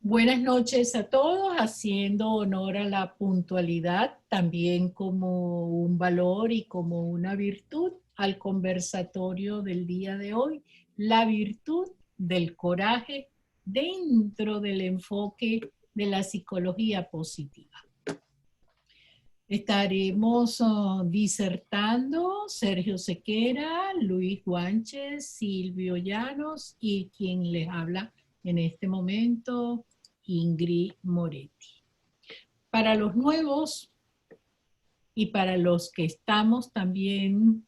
Buenas noches a todos, haciendo honor a la puntualidad, también como un valor y como una virtud, al conversatorio del día de hoy, la virtud del coraje dentro del enfoque de la psicología positiva. Estaremos disertando Sergio Sequera, Luis Guanches, Silvio Llanos y quien les habla en este momento, Ingrid Moretti. Para los nuevos y para los que estamos también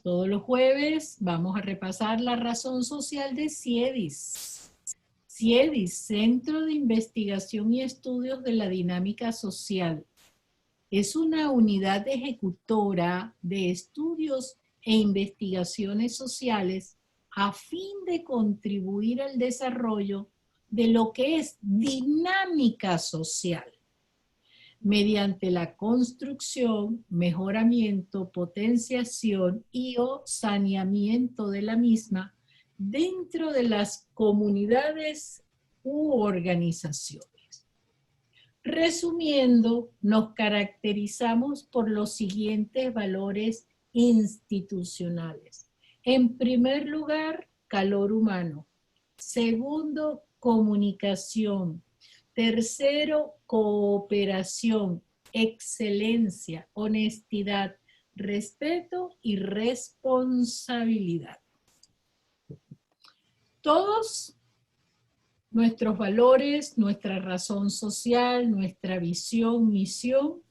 todos los jueves, vamos a repasar la razón social de CIEDIS. CIEDIS, Centro de Investigación y Estudios de la Dinámica Social. Es una unidad ejecutora de estudios e investigaciones sociales a fin de contribuir al desarrollo de lo que es dinámica social, mediante la construcción, mejoramiento, potenciación y o saneamiento de la misma dentro de las comunidades u organizaciones. Resumiendo, nos caracterizamos por los siguientes valores institucionales. En primer lugar, calor humano. Segundo, comunicación. Tercero, cooperación, excelencia, honestidad, respeto y responsabilidad. Todos nuestros valores, nuestra razón social, nuestra visión, misión,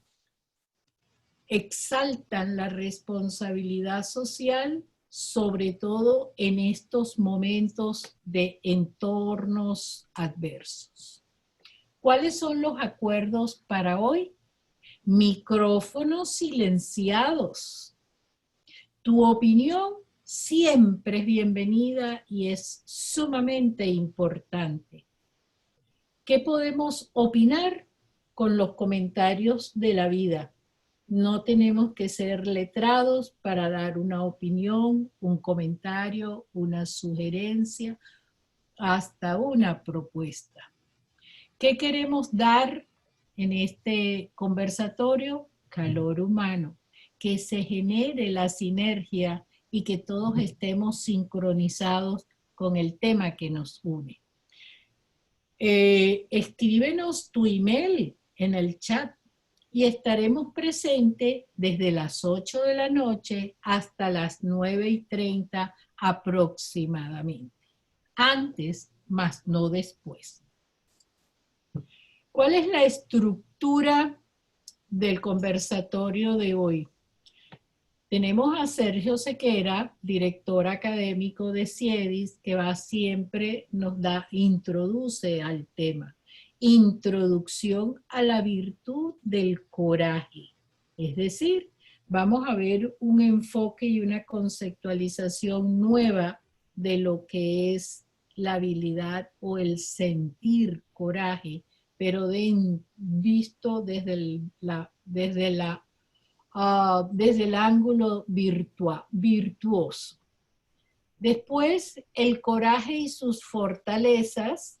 exaltan la responsabilidad social, sobre todo en estos momentos de entornos adversos. ¿Cuáles son los acuerdos para hoy? Micrófonos silenciados. Tu opinión siempre es bienvenida y es sumamente importante. ¿Qué podemos opinar con los comentarios de la vida? No tenemos que ser letrados para dar una opinión, un comentario, una sugerencia, hasta una propuesta. ¿Qué queremos dar en este conversatorio? Calor humano, que se genere la sinergia y que todos estemos sincronizados con el tema que nos une. Escríbenos tu email en el chat y estaremos presentes desde las 8 de la noche hasta las 9:30 aproximadamente. Antes, más no después. ¿Cuál es la estructura del conversatorio de hoy? Tenemos a Sergio Sequera, director académico de CIEDIS, que siempre nos introduce al tema. Introducción a la virtud del coraje. Es decir, vamos a ver un enfoque y una conceptualización nueva de lo que es la habilidad o el sentir coraje, pero visto desde el ángulo virtuoso. Después, el coraje y sus fortalezas.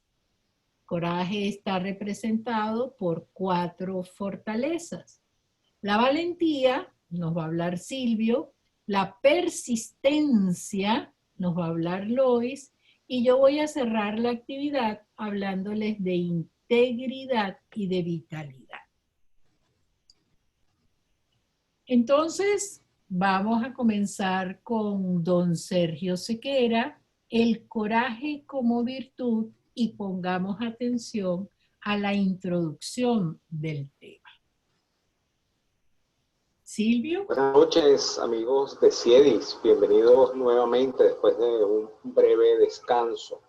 Coraje está representado por 4 fortalezas. La valentía, nos va a hablar Silvio. La persistencia, nos va a hablar Lois. Y yo voy a cerrar la actividad hablándoles de integridad y de vitalidad. Entonces, vamos a comenzar con don Sergio Sequera, el coraje como virtud, y pongamos atención a la introducción del tema. Silvio. Buenas noches, amigos de CIEDIS. Bienvenidos nuevamente después de un breve descanso.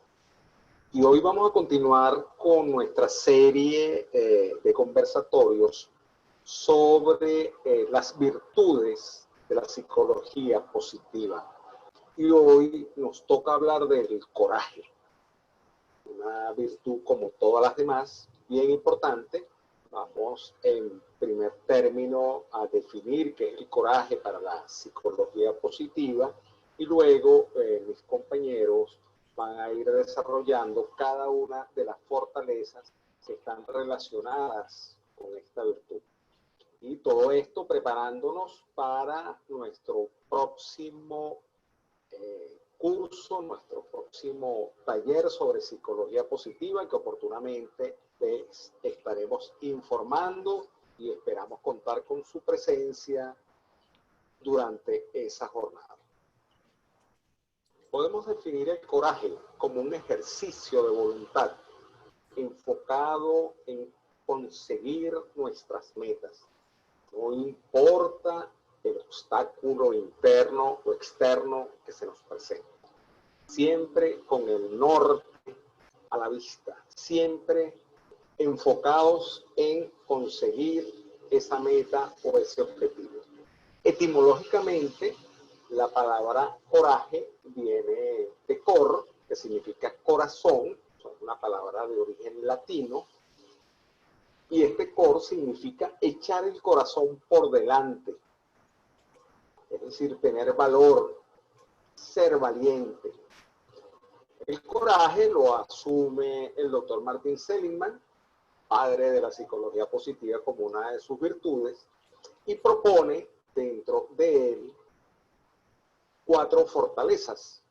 Y hoy vamos a continuar con nuestra serie de conversatorios sobre las virtudes de la psicología positiva. Y hoy nos toca hablar del coraje, una virtud como todas las demás, bien importante. Vamos en primer término a definir qué es el coraje para la psicología positiva y luego mis compañeros van a ir desarrollando cada una de las fortalezas que están relacionadas con esta virtud. Y todo esto preparándonos para nuestro próximo curso, nuestro próximo taller sobre psicología positiva, que oportunamente les estaremos informando y esperamos contar con su presencia durante esa jornada. Podemos definir el coraje como un ejercicio de voluntad enfocado en conseguir nuestras metas. No importa el obstáculo interno o externo que se nos presente. Siempre con el norte a la vista, siempre enfocados en conseguir esa meta o ese objetivo. Etimológicamente, la palabra coraje viene de cor, que significa corazón, es una palabra de origen latino, y este cor significa echar el corazón por delante, es decir, tener valor, ser valiente. El coraje lo asume el doctor Martin Seligman, padre de la psicología positiva, como una de sus virtudes, y propone dentro de él 4 fortalezas: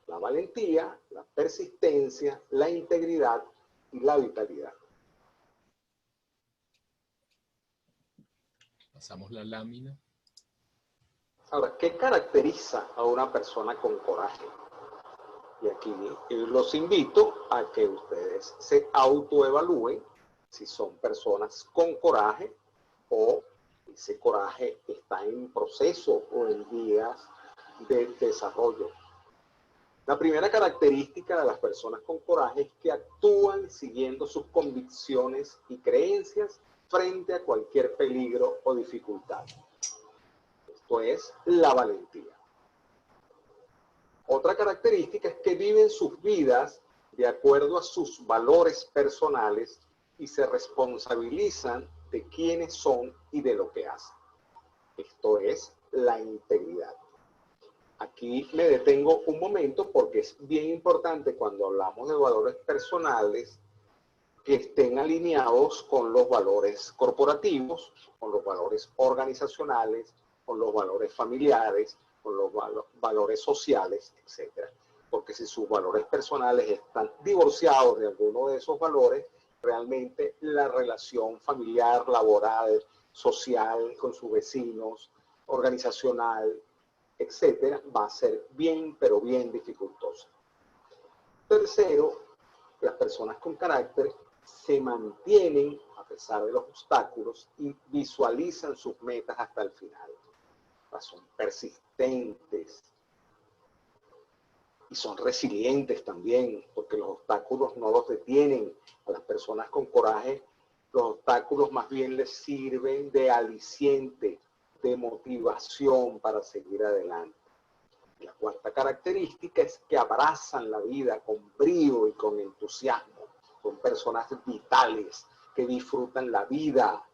la valentía, la persistencia, la integridad y la vitalidad. Pasamos la lámina. Ahora, ¿qué caracteriza a una persona con coraje? Y aquí los invito a que ustedes se autoevalúen si son personas con coraje o ese coraje está en proceso o en vías de desarrollo. La primera característica de las personas con coraje es que actúan siguiendo sus convicciones y creencias frente a cualquier peligro o dificultad. Esto es la valentía. Otra característica es que viven sus vidas de acuerdo a sus valores personales y se responsabilizan de quiénes son y de lo que hacen. Esto es la integridad. Aquí me detengo un momento porque es bien importante cuando hablamos de valores personales que estén alineados con los valores corporativos, con los valores organizacionales, con los valores familiares, con los valores sociales, etc. Porque si sus valores personales están divorciados de alguno de esos valores, realmente la relación familiar, laboral, social, con sus vecinos, organizacional, etcétera, va a ser bien, pero bien dificultosa. Tercero, las personas con carácter se mantienen a pesar de los obstáculos y visualizan sus metas hasta el final. Son persistentes y son resilientes también, porque los obstáculos no los detienen. A las personas con coraje, los obstáculos más bien les sirven de aliciente, de motivación para seguir adelante. La cuarta característica es que abrazan la vida con brío y con entusiasmo. Son personas vitales que disfrutan la vida,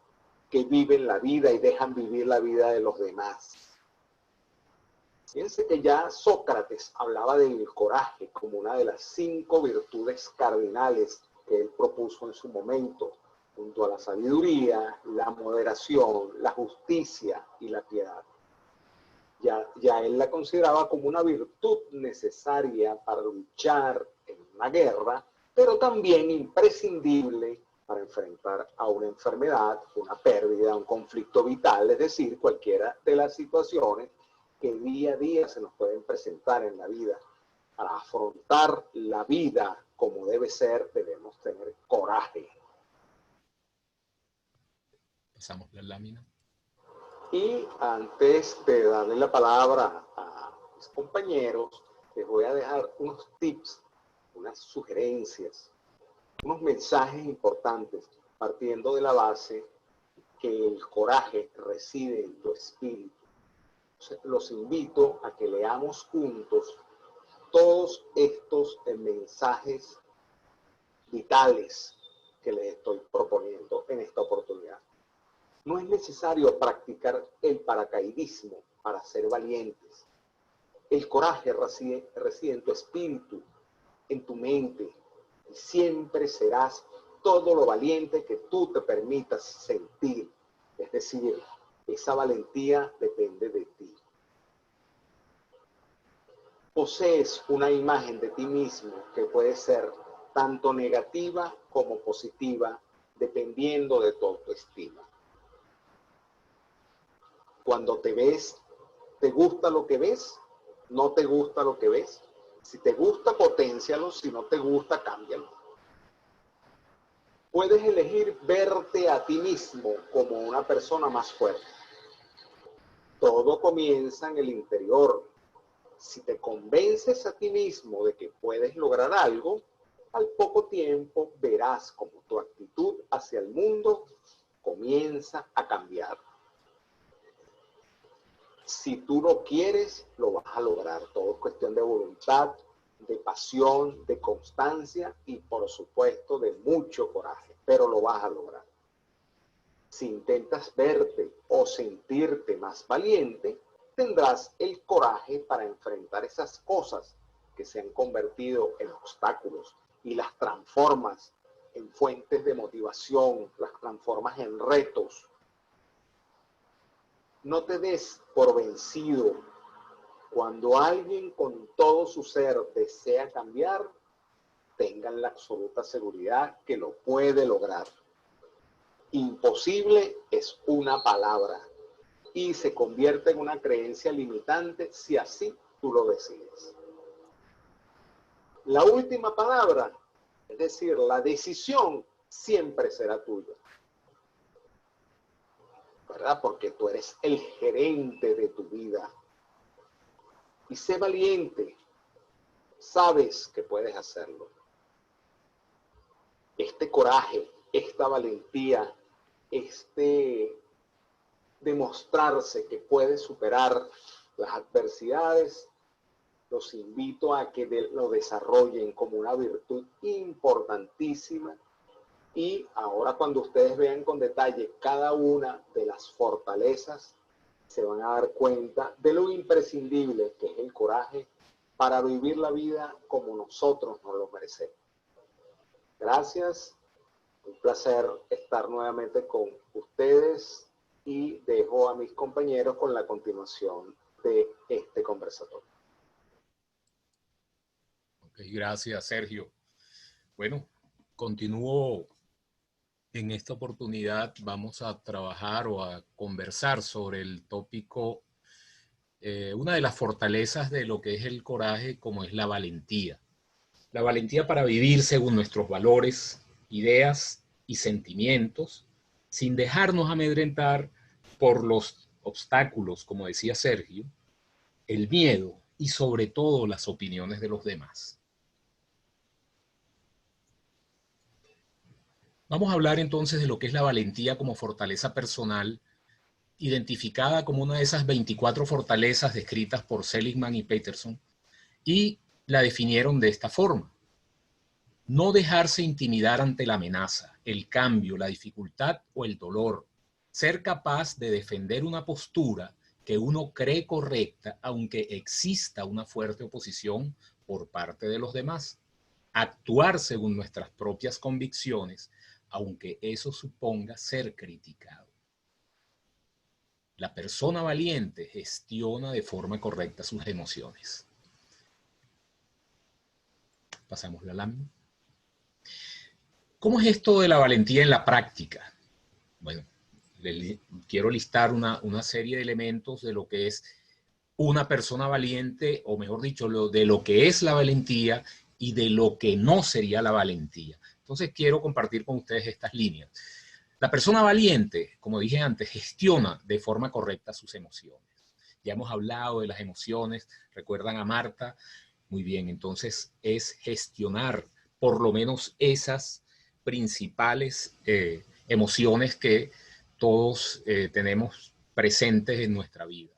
que viven la vida y dejan vivir la vida de los demás. Fíjense que ya Sócrates hablaba del coraje como una de las 5 virtudes cardinales que él propuso en su momento, junto a la sabiduría, la moderación, la justicia y la piedad. Ya él la consideraba como una virtud necesaria para luchar en una guerra, pero también imprescindible para enfrentar a una enfermedad, una pérdida, un conflicto vital, es decir, cualquiera de las situaciones que día a día se nos pueden presentar en la vida. Para afrontar la vida como debe ser, debemos tener coraje. Pasamos la lámina. Y antes de darle la palabra a mis compañeros, les voy a dejar unos tips, unas sugerencias, unos mensajes importantes, partiendo de la base que el coraje reside en tu espíritu. Los invito a que leamos juntos todos estos mensajes vitales que les estoy proponiendo en esta oportunidad. No es necesario practicar el paracaidismo para ser valientes. El coraje reside en tu espíritu, en tu mente y siempre serás todo lo valiente que tú te permitas sentir. Es decir, esa valentía depende de ti. Posees una imagen de ti mismo que puede ser tanto negativa como positiva, dependiendo de tu autoestima. Cuando te ves, ¿te gusta lo que ves? ¿No te gusta lo que ves? Si te gusta, poténcialo. Si no te gusta, cámbialo. Puedes elegir verte a ti mismo como una persona más fuerte. Todo comienza en el interior. Si te convences a ti mismo de que puedes lograr algo, al poco tiempo verás cómo tu actitud hacia el mundo comienza a cambiar. Si tú lo quieres, lo vas a lograr. Todo es cuestión de voluntad, de pasión, de constancia y, por supuesto, de mucho coraje. Pero lo vas a lograr. Si intentas verte o sentirte más valiente, tendrás el coraje para enfrentar esas cosas que se han convertido en obstáculos y las transformas en fuentes de motivación, las transformas en retos. No te des por vencido. Cuando alguien con todo su ser desea cambiar, tengan la absoluta seguridad que lo puede lograr. Imposible es una palabra y se convierte en una creencia limitante si así tú lo decides. La última palabra, es decir, la decisión, siempre será tuya. ¿Verdad? Porque tú eres el gerente de tu vida. Y sé valiente. Sabes que puedes hacerlo. Este coraje, esta valentía, demostrarse que puedes superar las adversidades, los invito a que lo desarrollen como una virtud importantísima. Y ahora, cuando ustedes vean con detalle cada una de las fortalezas, se van a dar cuenta de lo imprescindible que es el coraje para vivir la vida como nosotros nos lo merecemos. Gracias. Un placer estar nuevamente con ustedes y dejo a mis compañeros con la continuación de este conversatorio. Ok, gracias, Sergio. Bueno, continúo. En esta oportunidad vamos a trabajar o a conversar sobre el tópico, una de las fortalezas de lo que es el coraje, como es la valentía. La valentía para vivir según nuestros valores, ideas y sentimientos, sin dejarnos amedrentar por los obstáculos, como decía Sergio, el miedo y sobre todo las opiniones de los demás. Vamos a hablar entonces de lo que es la valentía como fortaleza personal, identificada como una de esas 24 fortalezas descritas por Seligman y Peterson, y la definieron de esta forma: no dejarse intimidar ante la amenaza, el cambio, la dificultad o el dolor, ser capaz de defender una postura que uno cree correcta aunque exista una fuerte oposición por parte de los demás, actuar según nuestras propias convicciones aunque eso suponga ser criticado. La persona valiente gestiona de forma correcta sus emociones. Pasamos la lámina. ¿Cómo es esto de la valentía en la práctica? Bueno, quiero listar una serie de elementos de lo que es una persona valiente, o mejor dicho, de lo que es la valentía y de lo que no sería la valentía. Entonces quiero compartir con ustedes estas líneas. La persona valiente, como dije antes, gestiona de forma correcta sus emociones. Ya hemos hablado de las emociones, ¿recuerdan a Marta? Muy bien, entonces es gestionar por lo menos esas principales emociones que todos tenemos presentes en nuestra vida.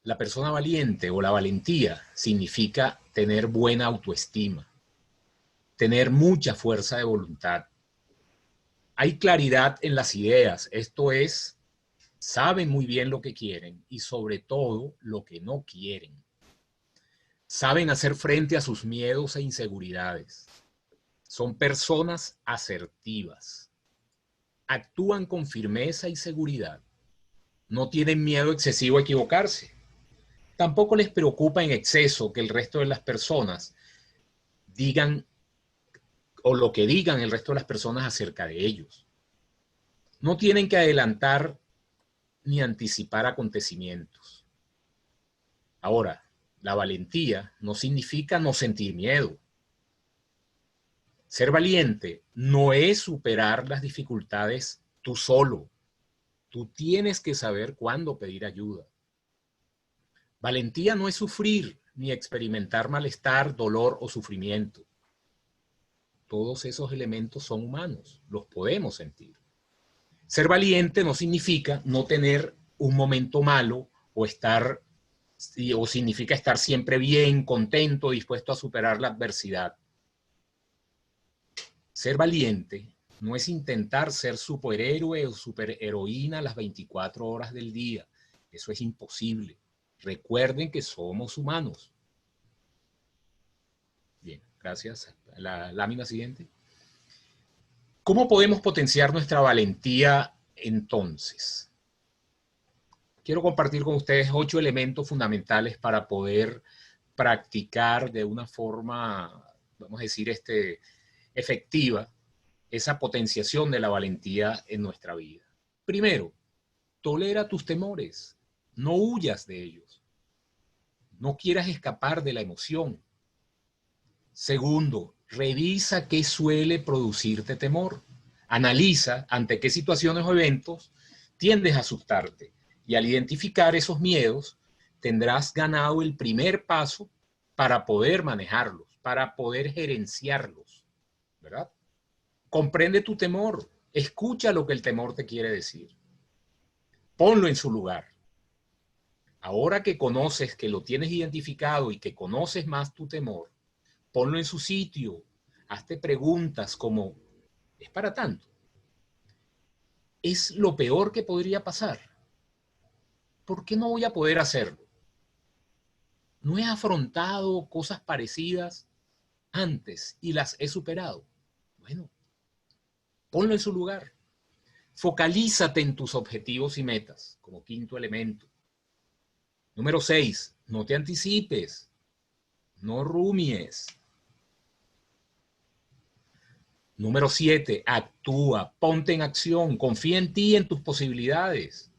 La persona valiente o la valentía significa tener buena autoestima, tener mucha fuerza de voluntad. Hay claridad en las ideas, esto es, saben muy bien lo que quieren y sobre todo lo que no quieren. Saben hacer frente a sus miedos e inseguridades. Son personas asertivas. Actúan con firmeza y seguridad. No tienen miedo excesivo a equivocarse. Tampoco les preocupa en exceso que el resto de las personas digan o lo que digan el resto de las personas acerca de ellos. No tienen que adelantar ni anticipar acontecimientos. Ahora, la valentía no significa no sentir miedo. Ser valiente no es superar las dificultades tú solo. Tú tienes que saber cuándo pedir ayuda. Valentía no es sufrir ni experimentar malestar, dolor o sufrimiento. Todos esos elementos son humanos, los podemos sentir. Ser valiente no significa no tener un momento malo o significa estar siempre bien, contento, dispuesto a superar la adversidad. Ser valiente no es intentar ser superhéroe o superheroína las 24 horas del día. Eso es imposible. Recuerden que somos humanos. Bien, gracias. La lámina siguiente. ¿Cómo podemos potenciar nuestra valentía entonces? Quiero compartir con ustedes 8 elementos fundamentales para poder practicar de una forma, vamos a decir, efectiva esa potenciación de la valentía en nuestra vida. Primero, tolera tus temores. No huyas de ellos. No quieras escapar de la emoción. Segundo, revisa qué suele producirte temor. Analiza ante qué situaciones o eventos tiendes a asustarte. Y al identificar esos miedos, tendrás ganado el primer paso para poder manejarlos, para poder gerenciarlos, ¿verdad? Comprende tu temor. Escucha lo que el temor te quiere decir. Ponlo en su lugar. Ahora que conoces, que lo tienes identificado y que conoces más tu temor, ponlo en su sitio. Hazte preguntas como, ¿es para tanto? ¿Es lo peor que podría pasar? ¿Por qué no voy a poder hacerlo? ¿No he afrontado cosas parecidas antes y las he superado? Bueno, ponlo en su lugar. Focalízate en tus objetivos y metas, como quinto elemento. Número 6, no te anticipes, no rumies. Número 7, actúa, ponte en acción, confía en ti y en tus posibilidades.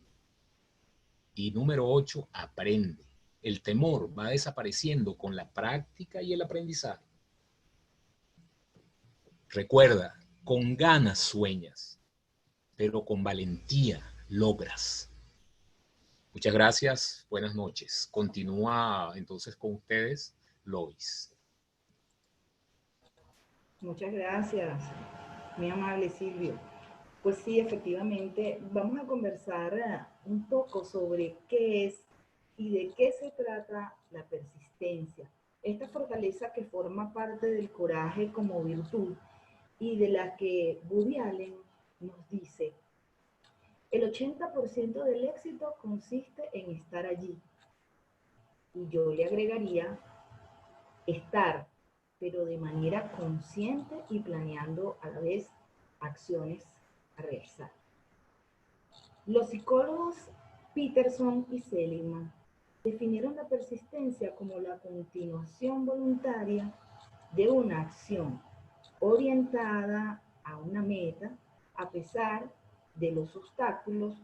Y número 8, aprende. El temor va desapareciendo con la práctica y el aprendizaje. Recuerda, con ganas sueñas, pero con valentía logras. Muchas gracias, buenas noches. Continúa entonces con ustedes, Lois. Muchas gracias, mi amable Silvio. Pues sí, efectivamente, vamos a conversar un poco sobre qué es y de qué se trata la persistencia. Esta fortaleza que forma parte del coraje como virtud y de la que Woody Allen nos dice, el 80% del éxito consiste en estar allí. Y yo le agregaría, estar, pero de manera consciente y planeando a la vez acciones a realizar. Los psicólogos Peterson y Seligman definieron la persistencia como la continuación voluntaria de una acción orientada a una meta a pesar de los obstáculos,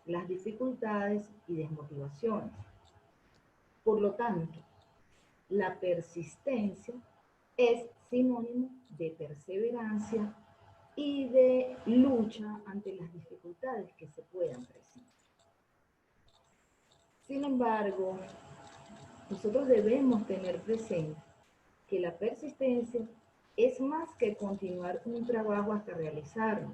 las dificultades y desmotivaciones. Por lo tanto, la persistencia es sinónimo de perseverancia y de lucha ante las dificultades que se puedan presentar. Sin embargo, nosotros debemos tener presente que la persistencia es más que continuar un trabajo hasta realizarlo,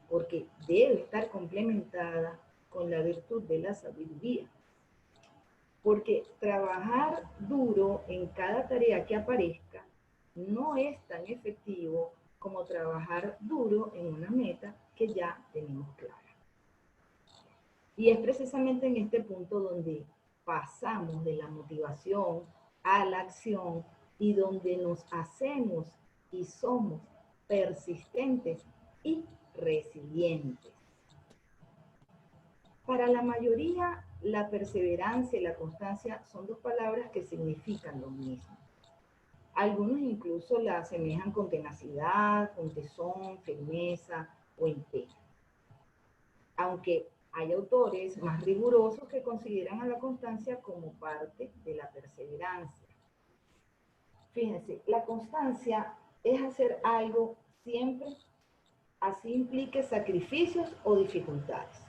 porque debe estar complementada con la virtud de la sabiduría. Porque trabajar duro en cada tarea que aparezca no es tan efectivo como trabajar duro en una meta que ya tenemos clara. Y es precisamente en este punto donde pasamos de la motivación a la acción y donde nos hacemos y somos persistentes y resilientes. Para la mayoría, la perseverancia y la constancia son dos palabras que significan lo mismo. Algunos incluso la asemejan con tenacidad, con tesón, firmeza o empeño. Aunque hay autores más rigurosos que consideran a la constancia como parte de la perseverancia. Fíjense, la constancia es hacer algo siempre, así implique sacrificios o dificultades.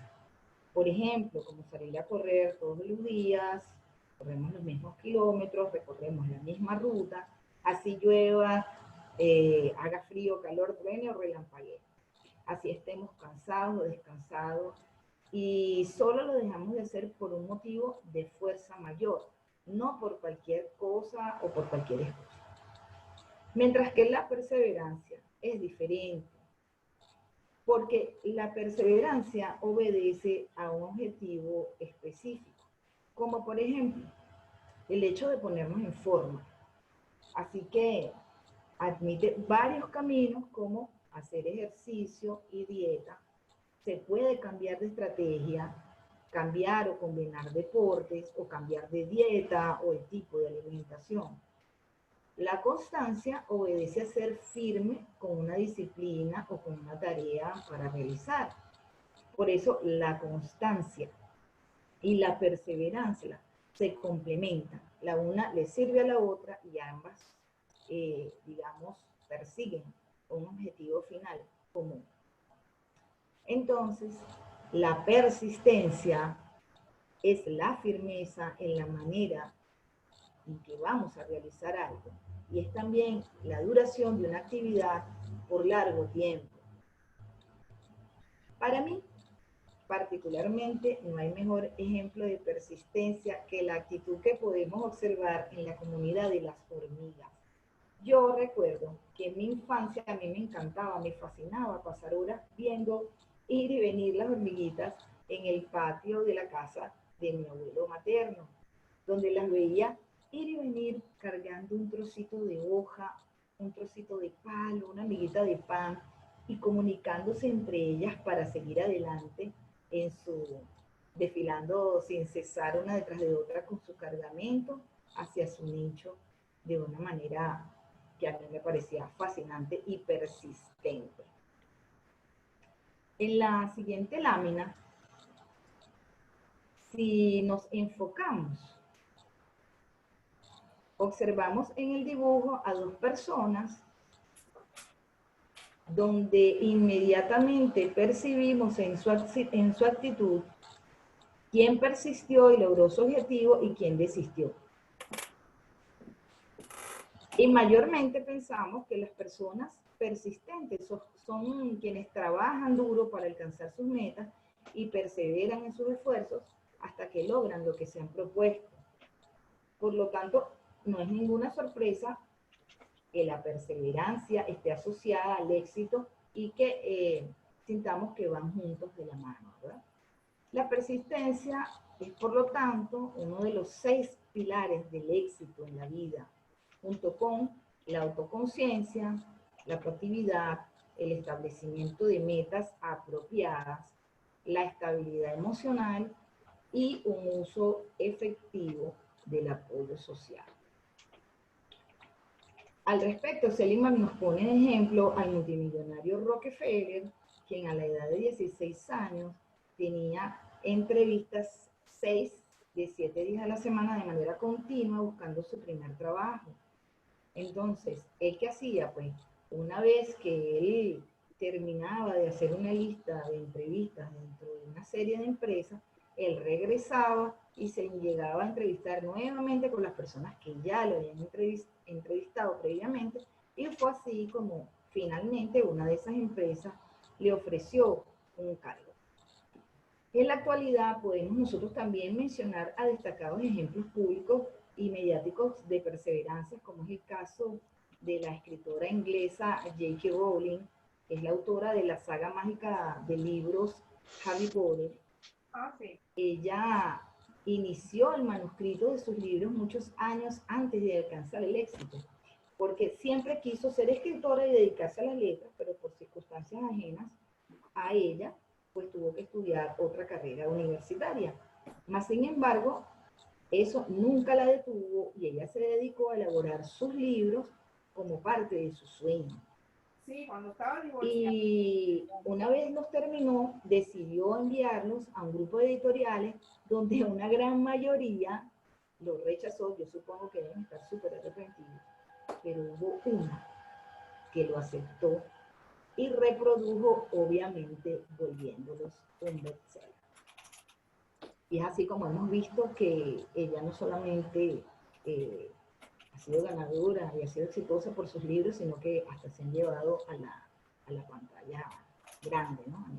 Por ejemplo, como salir a correr todos los días, corremos los mismos kilómetros, recorremos la misma ruta, así llueva, haga frío, calor, truene o relampaguee. Así estemos cansados o descansados y solo lo dejamos de hacer por un motivo de fuerza mayor, no por cualquier cosa o por cualquier excusa. Mientras que la perseverancia es diferente, porque la perseverancia obedece a un objetivo específico, como por ejemplo el hecho de ponernos en forma. Así que admite varios caminos como hacer ejercicio y dieta. Se puede cambiar de estrategia, cambiar o combinar deportes o cambiar de dieta o el tipo de alimentación. La constancia obedece a ser firme con una disciplina o con una tarea para realizar. Por eso la constancia y la perseverancia se complementan. La una le sirve a la otra y ambas, digamos, persiguen un objetivo final común. Entonces, la persistencia es la firmeza en la manera en que vamos a realizar algo y es también la duración de una actividad por largo tiempo. Para mí, particularmente, no hay mejor ejemplo de persistencia que la actitud que podemos observar en la comunidad de las hormigas. Yo recuerdo que en mi infancia a mí me encantaba, me fascinaba pasar horas viendo ir y venir las hormiguitas en el patio de la casa de mi abuelo materno, donde las veía ir y venir cargando un trocito de hoja, un trocito de palo, una miguita de pan y comunicándose entre ellas para seguir adelante desfilando sin cesar una detrás de otra con su cargamento hacia su nicho de una manera que a mí me parecía fascinante y persistente. En la siguiente lámina, si nos enfocamos, observamos en el dibujo a dos personas donde inmediatamente percibimos en su actitud quién persistió y logró su objetivo y quién desistió. Y mayormente pensamos que las personas persistentes son quienes trabajan duro para alcanzar sus metas y perseveran en sus esfuerzos hasta que logran lo que se han propuesto. Por lo tanto, no es ninguna sorpresa que la perseverancia esté asociada al éxito y que sintamos que van juntos de la mano, ¿verdad? La persistencia es, por lo tanto, uno de los 6 pilares del éxito en la vida, junto con la autoconciencia, la proactividad, el establecimiento de metas apropiadas, la estabilidad emocional y un uso efectivo del apoyo social. Al respecto, Seligman nos pone en ejemplo al multimillonario Rockefeller, quien a la edad de 16 años tenía entrevistas 6 de 7 días a la semana de manera continua buscando su primer trabajo. Entonces, ¿él qué hacía? Pues una vez que él terminaba de hacer una lista de entrevistas dentro de una serie de empresas, él regresaba y se llegaba a entrevistar nuevamente con las personas que ya lo habían entrevistado previamente, y fue así como finalmente una de esas empresas le ofreció un cargo. En la actualidad podemos nosotros también mencionar a destacados ejemplos públicos y mediáticos de perseverancia, como es el caso de la escritora inglesa J.K. Rowling, que es la autora de la saga mágica de libros Harry Potter. Sí. Ella inició el manuscrito de sus libros muchos años antes de alcanzar el éxito, porque siempre quiso ser escritora y dedicarse a las letras, pero por circunstancias ajenas a ella, pues tuvo que estudiar otra carrera universitaria. Mas, sin embargo, eso nunca la detuvo y ella se dedicó a elaborar sus libros como parte de su sueño. Sí, cuando estaba divorciada. Y una vez los terminó, decidió enviarlos a un grupo de editoriales donde una gran mayoría lo rechazó. Yo supongo que deben estar súper arrepentidos, pero hubo una que lo aceptó y reprodujo, obviamente, volviéndolos un bestseller. Y es así como hemos visto que ella no solamente ha sido ganadora y ha sido exitosa por sus libros, sino que hasta se han llevado a la pantalla grande, ¿no? Han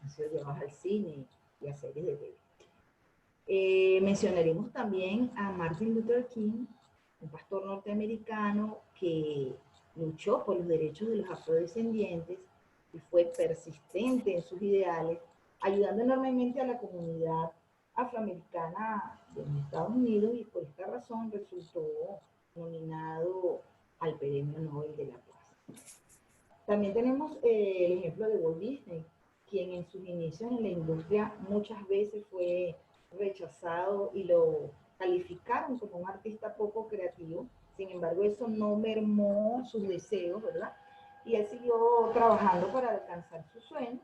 sido llevados al cine y a series de TV. Mencionaremos también a Martin Luther King, un pastor norteamericano que luchó por los derechos de los afrodescendientes y fue persistente en sus ideales, ayudando enormemente a la comunidad afroamericana de los Estados Unidos, y por esta razón resultó nominado al Premio Nobel de la Paz. También tenemos el ejemplo de Walt Disney, quien en sus inicios en la industria muchas veces fue rechazado y lo calificaron como un artista poco creativo. Sin embargo, eso no mermó sus deseos, ¿verdad? Y él siguió trabajando para alcanzar su sueño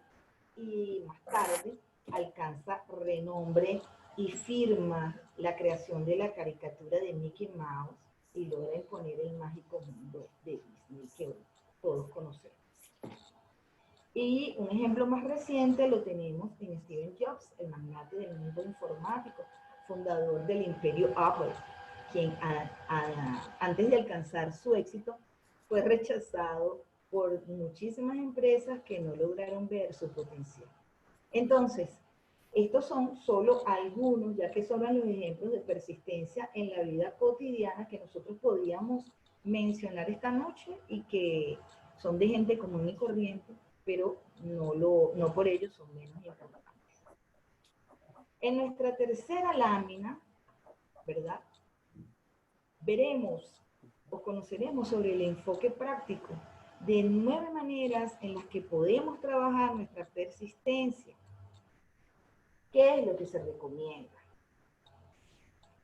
y más tarde alcanza renombre y firma la creación de la caricatura de Mickey Mouse y logra imponer el mágico mundo de Disney que hoy todos conocemos. Y un ejemplo más reciente lo tenemos en Steve Jobs, el magnate del mundo informático, fundador del imperio Apple, quien antes de alcanzar su éxito fue rechazado por muchísimas empresas que no lograron ver su potencial. Entonces, estos son solo algunos, ya que son los ejemplos de persistencia en la vida cotidiana que nosotros podíamos mencionar esta noche y que son de gente común y corriente, pero no por ello son menos importantes. En nuestra tercera lámina, ¿verdad? Veremos o conoceremos sobre el enfoque práctico de 9 maneras en las que podemos trabajar nuestra persistencia. ¿Qué es lo que se recomienda?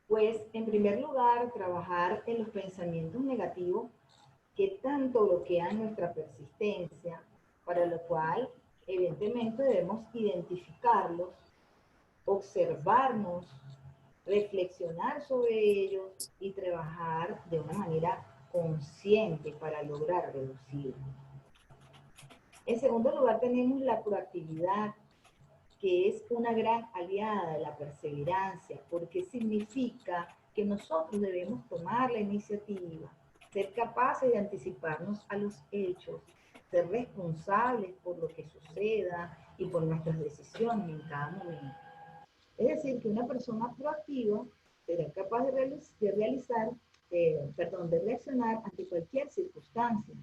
Pues, en primer lugar, trabajar en los pensamientos negativos que tanto bloquean nuestra persistencia, para lo cual, evidentemente, debemos identificarlos, observarnos, reflexionar sobre ellos y trabajar de una manera consciente para lograr reducirlos. En segundo lugar, tenemos la proactividad, que es una gran aliada de la perseverancia, porque significa que nosotros debemos tomar la iniciativa, ser capaces de anticiparnos a los hechos, ser responsables por lo que suceda y por nuestras decisiones en cada momento. Es decir, que una persona proactiva será capaz de reaccionar ante cualquier circunstancia,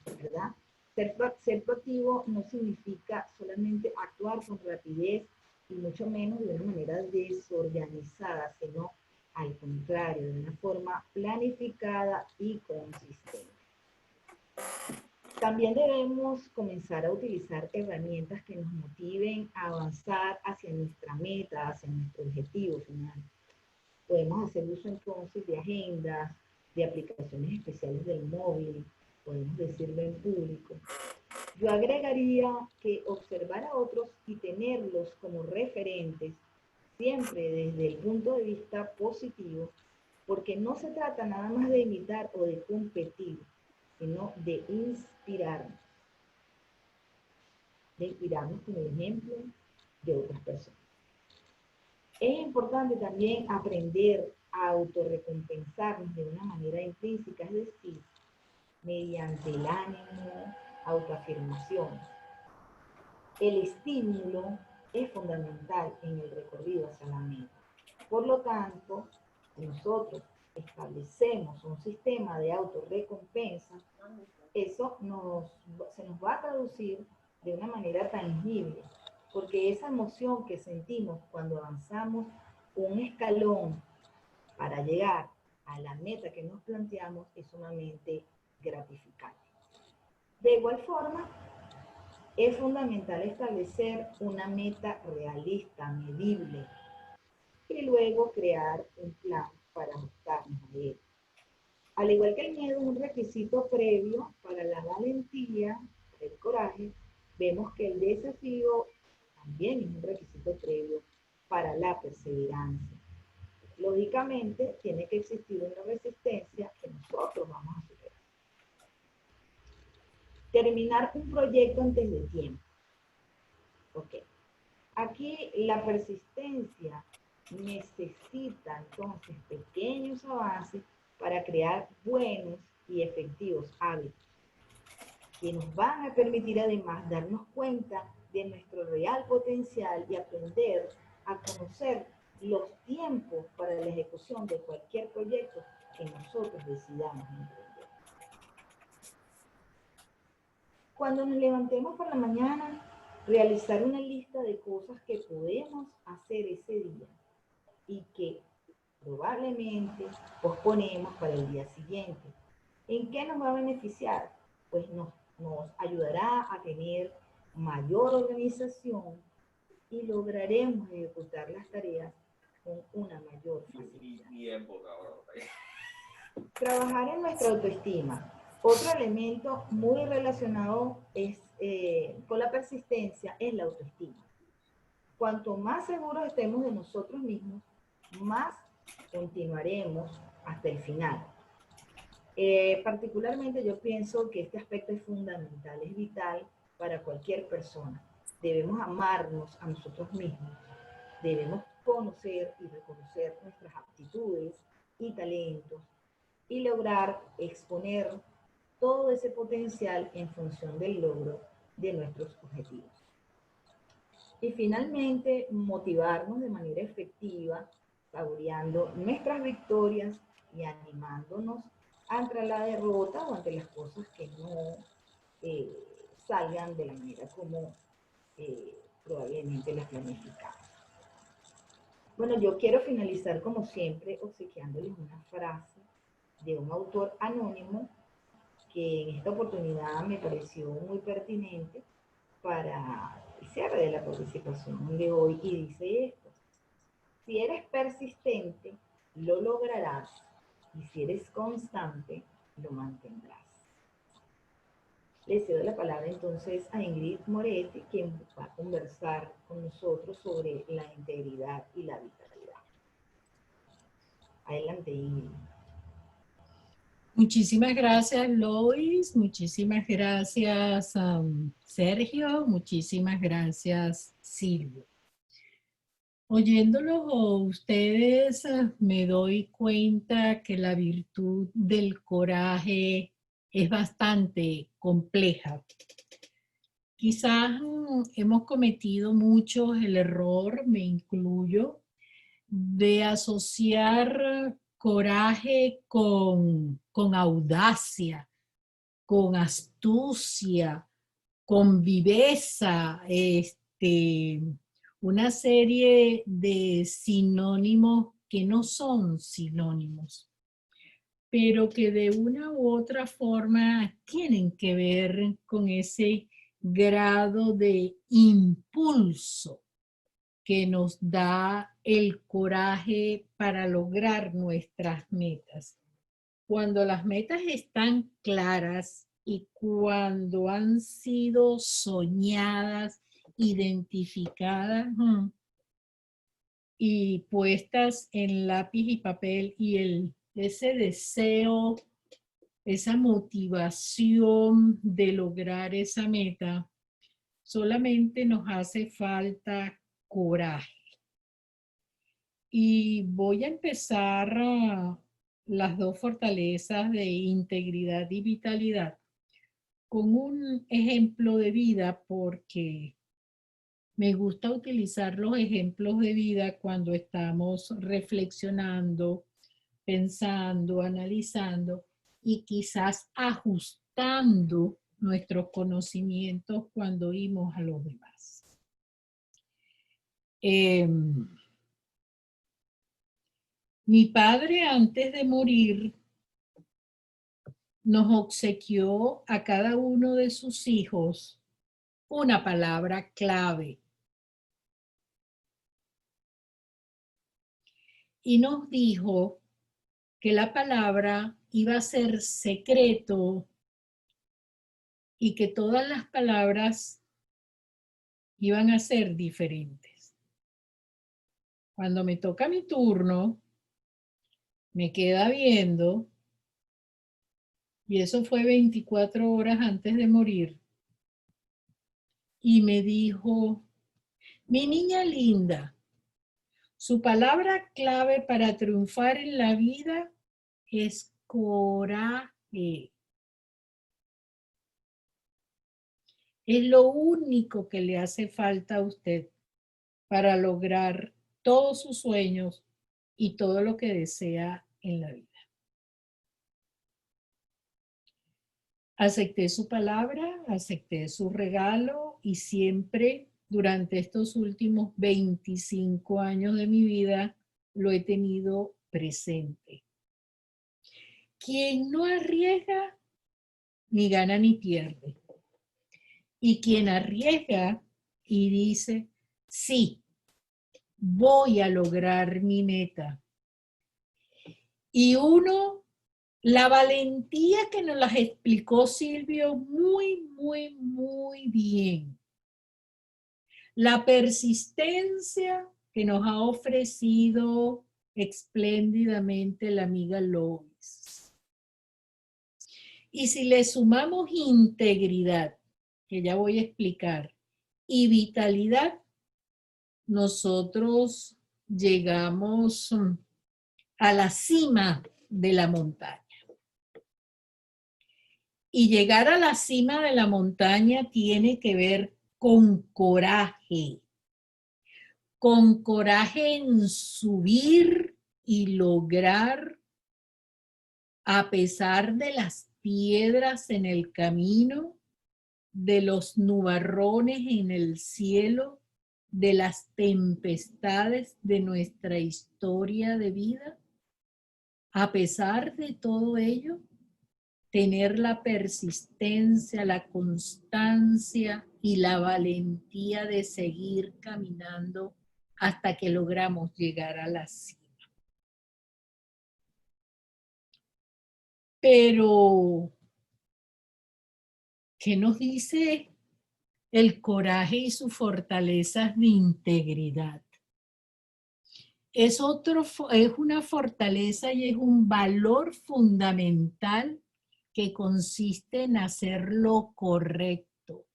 ¿verdad? Ser proactivo no significa solamente actuar con rapidez y mucho menos de una manera desorganizada, sino al contrario, de una forma planificada y consistente. También debemos comenzar a utilizar herramientas que nos motiven a avanzar hacia nuestra meta, hacia nuestro objetivo final. Podemos hacer uso entonces de agendas, de aplicaciones especiales del móvil, podemos decirlo en público. Yo agregaría que observar a otros y tenerlos como referentes, siempre desde el punto de vista positivo, porque no se trata nada más de imitar o de competir, sino de inspirarnos con el ejemplo de otras personas. Es importante también aprender a autorrecompensarnos de una manera intrínseca, es decir, mediante el ánimo, autoafirmación. El estímulo es fundamental en el recorrido hacia la meta. Por lo tanto, nosotros establecemos un sistema de autorrecompensa, eso se nos va a traducir de una manera tangible, porque esa emoción que sentimos cuando avanzamos un escalón para llegar a la meta que nos planteamos es sumamente gratificante. De igual forma, es fundamental establecer una meta realista, medible, y luego crear un plan para ajustarnos a él. Al igual que el miedo es un requisito previo para la valentía, para el coraje, vemos que el desafío también es un requisito previo para la perseverancia. Lógicamente, tiene que existir una resistencia que nosotros vamos a superar. Terminar un proyecto antes de tiempo. Ok. Aquí la persistencia necesita entonces pequeños avances para crear buenos y efectivos hábitos que nos van a permitir además darnos cuenta de nuestro real potencial y aprender a conocer los tiempos para la ejecución de cualquier proyecto que nosotros decidamos emprender. Cuando nos levantemos por la mañana, realizar una lista de cosas que podemos hacer ese día y que probablemente posponemos para el día siguiente. ¿En qué nos va a beneficiar? Pues nos ayudará a tener mayor organización y lograremos ejecutar las tareas con una mayor facilidad. Trabajar en nuestra autoestima. Otro elemento muy relacionado con la persistencia es la autoestima. Cuanto más seguros estemos de nosotros mismos, más continuaremos hasta el final. Particularmente yo pienso que este aspecto es fundamental, es vital para cualquier persona. Debemos amarnos a nosotros mismos, debemos conocer y reconocer nuestras aptitudes y talentos y lograr exponer todo ese potencial en función del logro de nuestros objetivos. Y finalmente, motivarnos de manera efectiva, saboreando nuestras victorias y animándonos ante la derrota o ante las cosas que no salgan de la manera como probablemente las planificamos. Bueno, yo quiero finalizar como siempre obsequiándoles una frase de un autor anónimo que en esta oportunidad me pareció muy pertinente para el cierre de la participación de hoy y dice esto: si eres persistente, lo lograrás, y si eres constante, lo mantendrás. Le cedo la palabra entonces a Ingrid Moretti, quien va a conversar con nosotros sobre la integridad y la vitalidad. Adelante, Ingrid. Muchísimas gracias, Lois. Muchísimas gracias, Sergio. Muchísimas gracias, Silvio. Oyéndolos a ustedes, me doy cuenta que la virtud del coraje es bastante compleja. Quizás hemos cometido muchos el error, me incluyo, de asociar coraje con audacia, con astucia, con viveza, una serie de sinónimos que no son sinónimos, pero que de una u otra forma tienen que ver con ese grado de impulso que nos da el coraje para lograr nuestras metas. Cuando las metas están claras y cuando han sido soñadas, identificadas y puestas en lápiz y papel, y ese deseo, esa motivación de lograr esa meta, solamente nos hace falta coraje. Y voy a empezar las dos fortalezas de integridad y vitalidad con un ejemplo de vida, porque me gusta utilizar los ejemplos de vida cuando estamos reflexionando, pensando, analizando y quizás ajustando nuestros conocimientos cuando oímos a los demás. Mi padre, antes de morir, nos obsequió a cada uno de sus hijos una palabra clave. Y nos dijo que la palabra iba a ser secreto y que todas las palabras iban a ser diferentes. Cuando me toca mi turno, me queda viendo, y eso fue 24 horas antes de morir, y me dijo: mi niña linda, su palabra clave para triunfar en la vida es coraje. Es lo único que le hace falta a usted para lograr todos sus sueños y todo lo que desea en la vida. Acepté su palabra, acepté su regalo y siempre durante estos últimos 25 años de mi vida lo he tenido presente. Quien no arriesga, ni gana ni pierde. Y quien arriesga y dice, sí, voy a lograr mi meta. Y uno, la valentía que nos las explicó Silvio muy bien. La persistencia que nos ha ofrecido espléndidamente la amiga Lois. Y si le sumamos integridad, que ya voy a explicar, y vitalidad, nosotros llegamos a la cima de la montaña. Y llegar a la cima de la montaña tiene que ver con coraje en subir y lograr, a pesar de las piedras en el camino, de los nubarrones en el cielo, de las tempestades de nuestra historia de vida. A pesar de todo ello, tener la persistencia, la constancia y la valentía de seguir caminando hasta que logramos llegar a la cima. Pero, ¿qué nos dice el coraje y sus fortalezas de integridad? Es una fortaleza y es un valor fundamental que consiste en hacer lo correcto.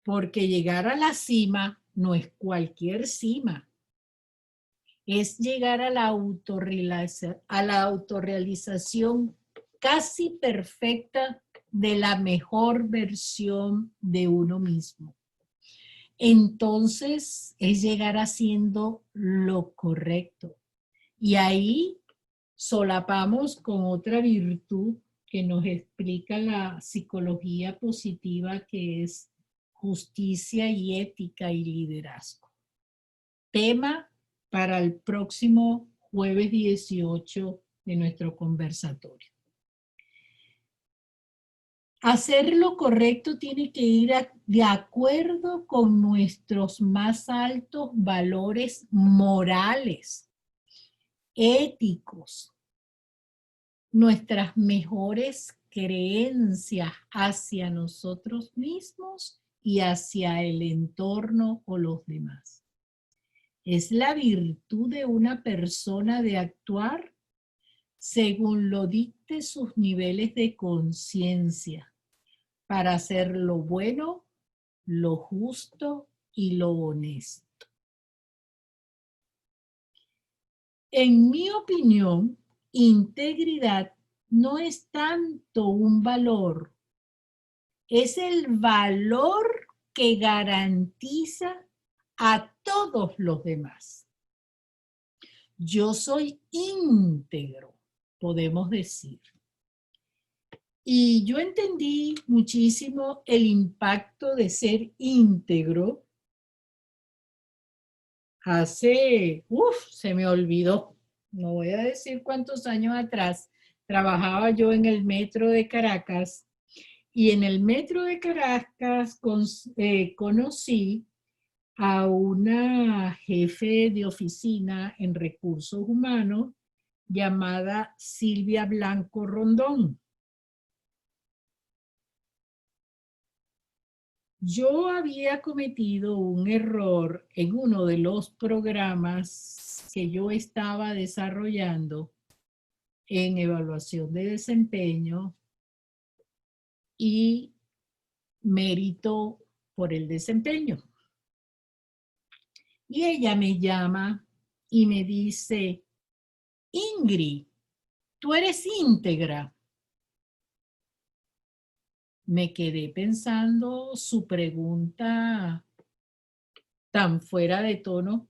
Porque llegar a la cima no es cualquier cima. Es llegar a la autorrealización casi perfecta de la mejor versión de uno mismo. Entonces es llegar haciendo lo correcto. Y ahí solapamos con otra virtud que nos explica la psicología positiva, que es justicia y ética y liderazgo. Tema para el próximo jueves 18 de nuestro conversatorio. Hacer lo correcto tiene que ir de acuerdo con nuestros más altos valores morales, éticos, nuestras mejores creencias hacia nosotros mismos y hacia el entorno o los demás. Es la virtud de una persona de actuar según lo dicte sus niveles de conciencia, para hacer lo bueno, lo justo y lo honesto. En mi opinión, integridad no es tanto un valor, es el valor que garantiza a todos los demás. Yo soy íntegro, podemos decir. Y yo entendí muchísimo el impacto de ser íntegro hace, se me olvidó, no voy a decir cuántos años atrás, trabajaba yo en el metro de Caracas y en el metro de Caracas conocí a una jefe de oficina en recursos humanos llamada Silvia Blanco Rondón. Yo había cometido un error en uno de los programas que yo estaba desarrollando en evaluación de desempeño y mérito por el desempeño. Y ella me llama y me dice, Ingrid, tú eres íntegra. Me quedé pensando su pregunta tan fuera de tono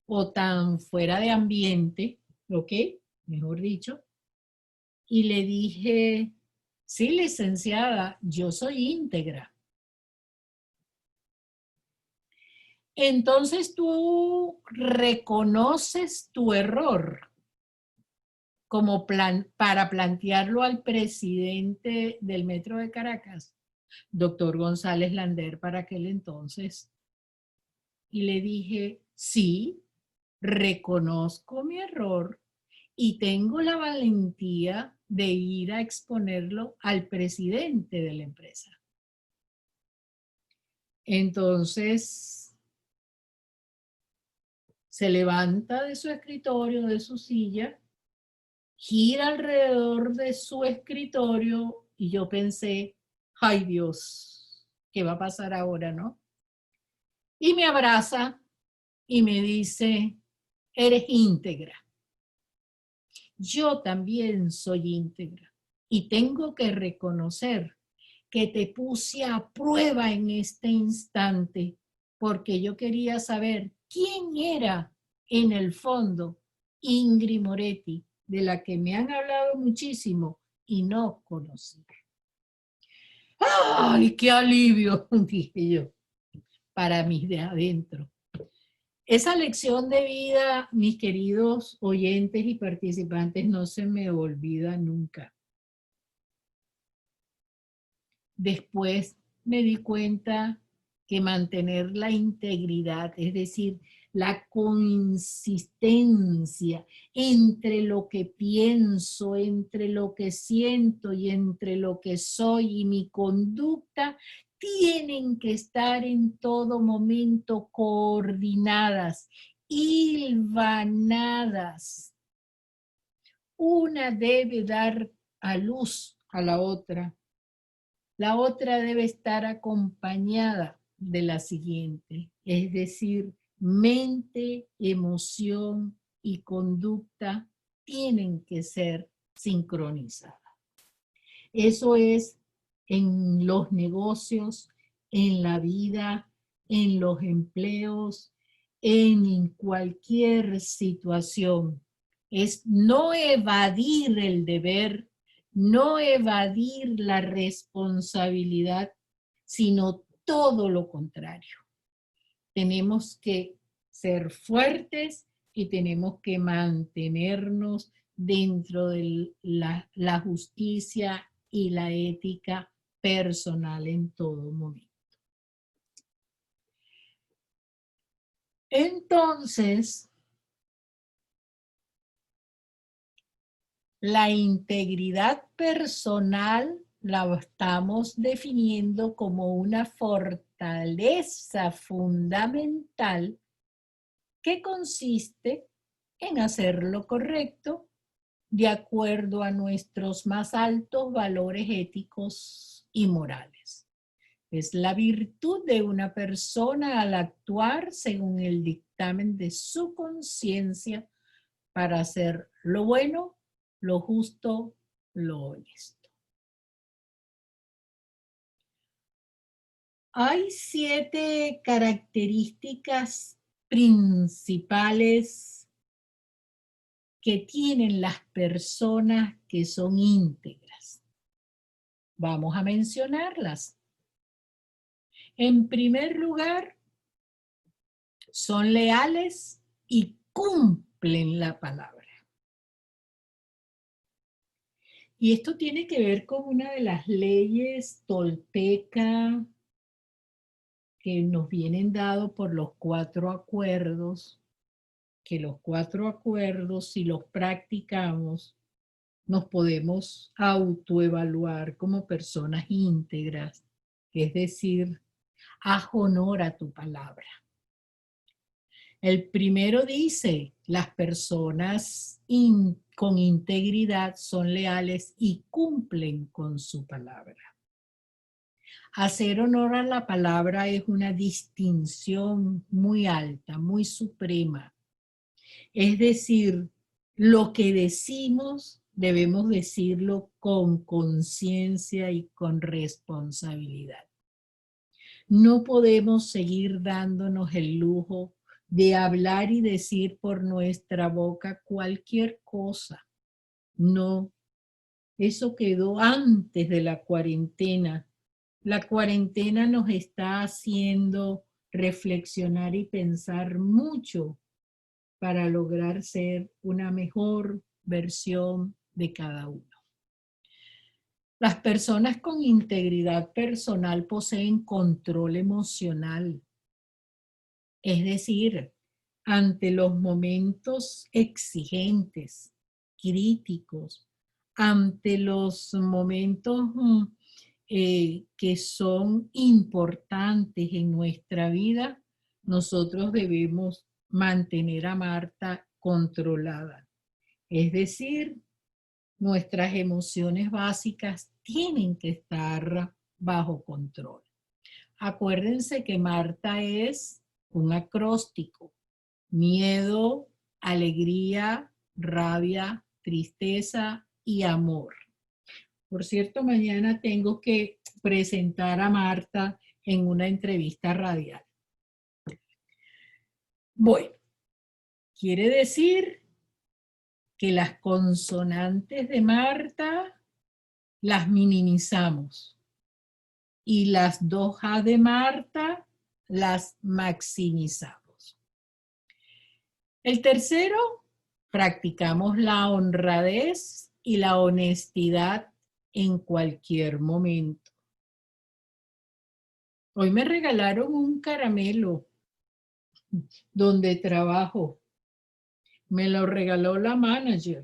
o tan fuera de ambiente, ¿ok? Mejor dicho. Y le dije, sí, licenciada, yo soy íntegra. Entonces tú reconoces tu error como para plantearlo al presidente del Metro de Caracas, doctor González Lander, para aquel entonces. Y le dije, sí, reconozco mi error y tengo la valentía de ir a exponerlo al presidente de la empresa. Entonces, se levanta de su escritorio, de su silla, gira alrededor de su escritorio y yo pensé, ay Dios, ¿qué va a pasar ahora, no? Y me abraza y me dice, eres íntegra. Yo también soy íntegra y tengo que reconocer que te puse a prueba en este instante porque yo quería saber quién era en el fondo Ingrid Moretti, de la que me han hablado muchísimo y no conocí. ¡Ay, qué alivio! Dije yo, para mí de adentro. Esa lección de vida, mis queridos oyentes y participantes, no se me olvida nunca. Después me di cuenta que mantener la integridad, es decir, la consistencia entre lo que pienso, entre lo que siento y entre lo que soy y mi conducta, tienen que estar en todo momento coordinadas, hilvanadas. Una debe dar a luz a la otra. La otra debe estar acompañada de la siguiente, es decir, mente, emoción y conducta tienen que ser sincronizadas. Eso es en los negocios, en la vida, en los empleos, en cualquier situación. Es no evadir el deber, no evadir la responsabilidad, sino todo lo contrario. Tenemos que ser fuertes y tenemos que mantenernos dentro de la justicia y la ética personal en todo momento. Entonces, la integridad personal la estamos definiendo como una fortaleza fundamental que consiste en hacer lo correcto de acuerdo a nuestros más altos valores éticos y morales. Es la virtud de una persona al actuar según el dictamen de su conciencia para hacer lo bueno, lo justo, lo honesto. Hay 7 características principales que tienen las personas que son íntegras. Vamos a mencionarlas. En primer lugar, son leales y cumplen la palabra. Y esto tiene que ver con una de las leyes tolteca que nos vienen dados por los 4 acuerdos, que los 4 acuerdos, si los practicamos, nos podemos autoevaluar como personas íntegras, es decir, haz honor a tu palabra. El primero dice, las personas con integridad son leales y cumplen con su palabra. Hacer honor a la palabra es una distinción muy alta, muy suprema. Es decir, lo que decimos debemos decirlo con conciencia y con responsabilidad. No podemos seguir dándonos el lujo de hablar y decir por nuestra boca cualquier cosa. No, eso quedó antes de la cuarentena. La cuarentena nos está haciendo reflexionar y pensar mucho para lograr ser una mejor versión de cada uno. Las personas con integridad personal poseen control emocional. Es decir, ante los momentos exigentes, críticos, ante los momentos que son importantes en nuestra vida, nosotros debemos mantener a Marta controlada. Es decir, nuestras emociones básicas tienen que estar bajo control. Acuérdense que Marta es un acróstico: miedo, alegría, rabia, tristeza y amor. Por cierto, mañana tengo que presentar a Marta en una entrevista radial. Bueno, quiere decir que las consonantes de Marta las minimizamos y las 2A de Marta las maximizamos. El tercero, practicamos la honradez y la honestidad en cualquier momento. Hoy me regalaron un caramelo donde trabajo. Me lo regaló la manager.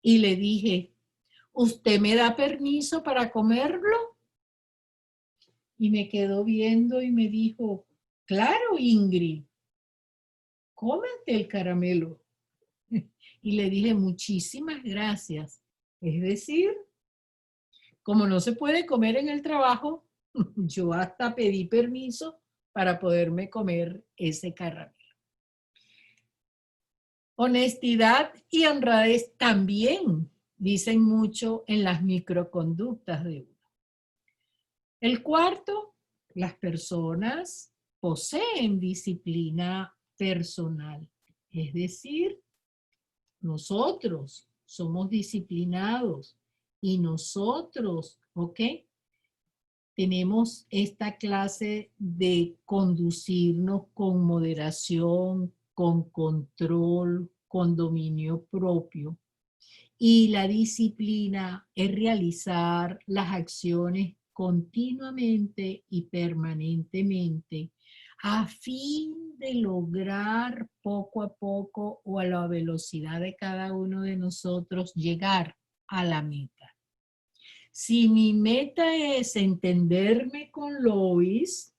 Y le dije, ¿usted me da permiso para comerlo? Y me quedó viendo y me dijo, claro, Ingrid, cómete el caramelo. Y le dije, muchísimas gracias. Es decir, como no se puede comer en el trabajo, yo hasta pedí permiso para poderme comer ese caramelo. Honestidad y honradez también dicen mucho en las microconductas de uno. El cuarto, las personas poseen disciplina personal. Es decir, nosotros somos disciplinados y nosotros, ¿ok? Tenemos esta clase de conducirnos con moderación, con control, con dominio propio. Y la disciplina es realizar las acciones continuamente y permanentemente a fin de lograr poco a poco o a la velocidad de cada uno de nosotros llegar a la meta. Si mi meta es entenderme con Lois,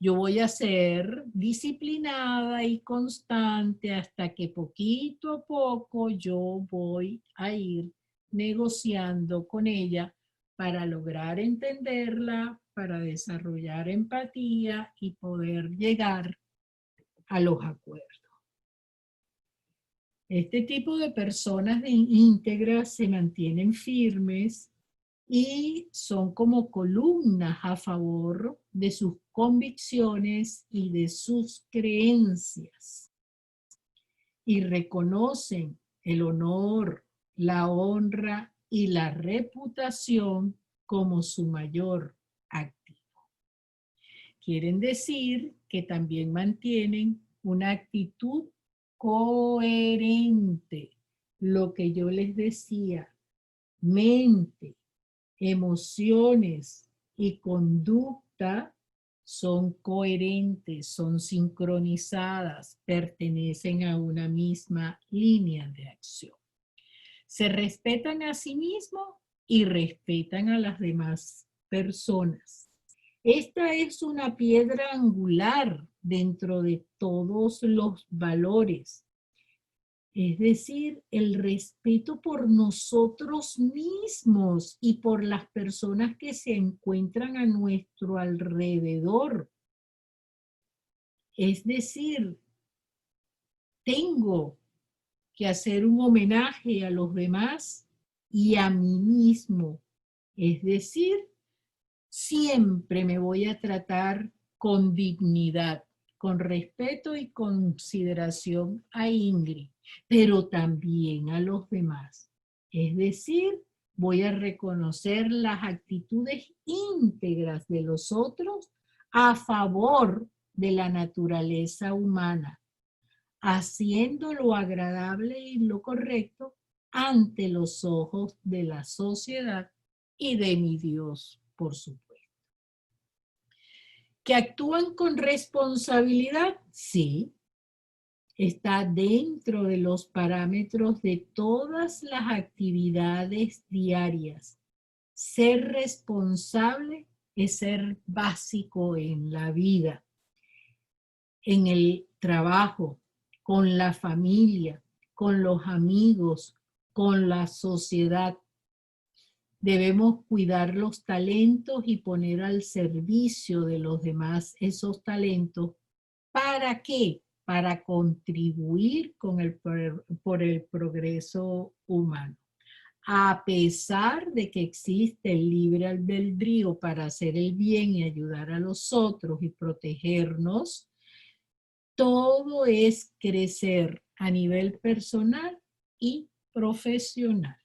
yo voy a ser disciplinada y constante hasta que poquito a poco yo voy a ir negociando con ella para lograr entenderla, para desarrollar empatía y poder llegar a los acuerdos. Este tipo de personas íntegras se mantienen firmes y son como columnas a favor de sus convicciones y de sus creencias. Y reconocen el honor, la honra y la reputación como su mayor activo. quieren decir que también mantienen una actitud coherente. Lo que yo les decía, mente, emociones y conducta son coherentes, son sincronizadas, pertenecen a una misma línea de acción. Se respetan a sí mismos y respetan a las demás personas. Esta es una piedra angular dentro de todos los valores. Es decir, el respeto por nosotros mismos y por las personas que se encuentran a nuestro alrededor. Es decir, tengo que hacer un homenaje a los demás y a mí mismo. Es decir, siempre me voy a tratar con dignidad, con respeto y consideración a Ingrid, pero también a los demás. Es decir, voy a reconocer las actitudes íntegras de los otros a favor de la naturaleza humana, haciendo lo agradable y lo correcto ante los ojos de la sociedad y de mi Dios, por supuesto. ¿Que actúan con responsabilidad? Sí. Está dentro de los parámetros de todas las actividades diarias. Ser responsable es ser básico en la vida, en el trabajo, con la familia, con los amigos, con la sociedad. Debemos cuidar los talentos y poner al servicio de los demás esos talentos. ¿Para qué? Para contribuir por el progreso humano. A pesar de que existe el libre albedrío para hacer el bien y ayudar a los otros y protegernos, todo es crecer a nivel personal y profesional.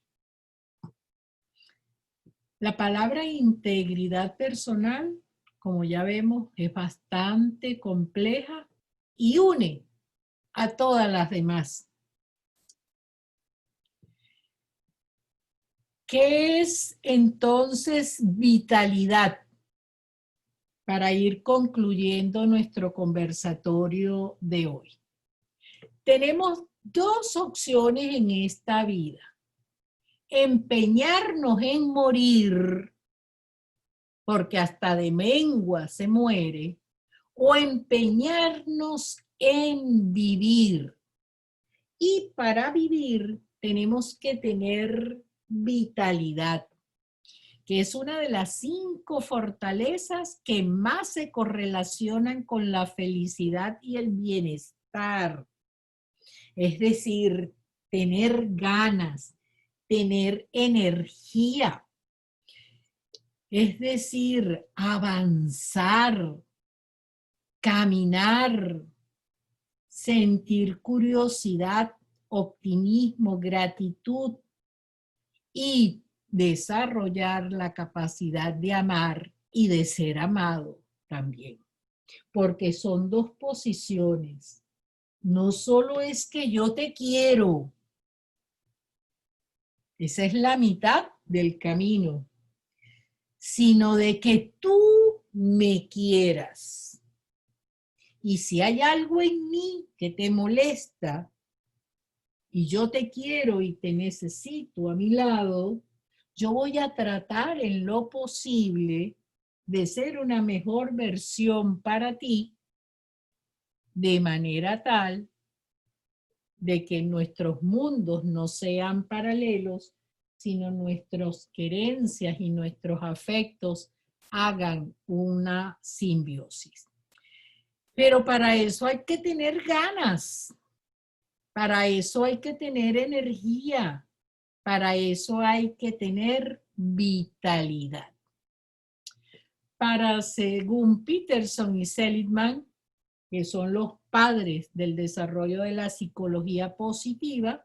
La palabra integridad personal, como ya vemos, es bastante compleja y une a todas las demás. ¿Qué es entonces vitalidad? Para ir concluyendo nuestro conversatorio de hoy. Tenemos dos opciones en esta vida. Empeñarnos en morir, porque hasta de mengua se muere, o empeñarnos en vivir. Y para vivir tenemos que tener vitalidad, que es una de las 5 fortalezas que más se correlacionan con la felicidad y el bienestar. Es decir, tener ganas, tener energía. Es decir, avanzar, caminar, sentir curiosidad, optimismo, gratitud y desarrollar la capacidad de amar y de ser amado también. Porque son 2 posiciones. No solo es que yo te quiero. Esa es la mitad del camino. Sino de que tú me quieras. Y si hay algo en mí que te molesta y yo te quiero y te necesito a mi lado, yo voy a tratar en lo posible de ser una mejor versión para ti, de manera tal de que nuestros mundos no sean paralelos, sino nuestras querencias y nuestros afectos hagan una simbiosis. Pero para eso hay que tener ganas, para eso hay que tener energía, para eso hay que tener vitalidad. Según Peterson y Seligman, que son los padres del desarrollo de la psicología positiva,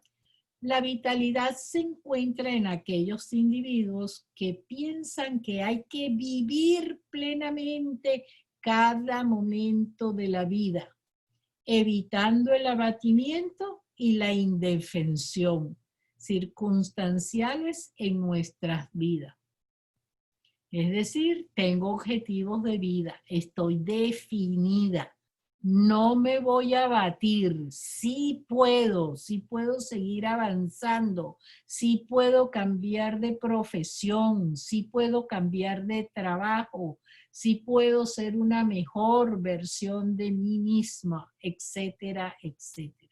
la vitalidad se encuentra en aquellos individuos que piensan que hay que vivir plenamente cada momento de la vida, evitando el abatimiento y la indefensión circunstanciales en nuestras vidas. Es decir, tengo objetivos de vida, estoy definida, no me voy a abatir, sí puedo seguir avanzando, sí puedo cambiar de profesión, sí puedo cambiar de trabajo, sí puedo ser una mejor versión de mí misma, etcétera, etcétera.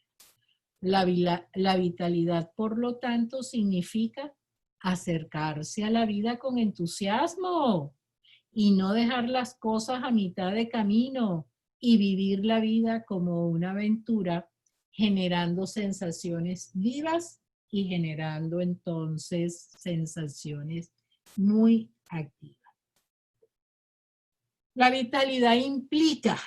La vitalidad, por lo tanto, significa acercarse a la vida con entusiasmo y no dejar las cosas a mitad de camino y vivir la vida como una aventura, generando sensaciones vivas y generando entonces sensaciones muy activas. La vitalidad implica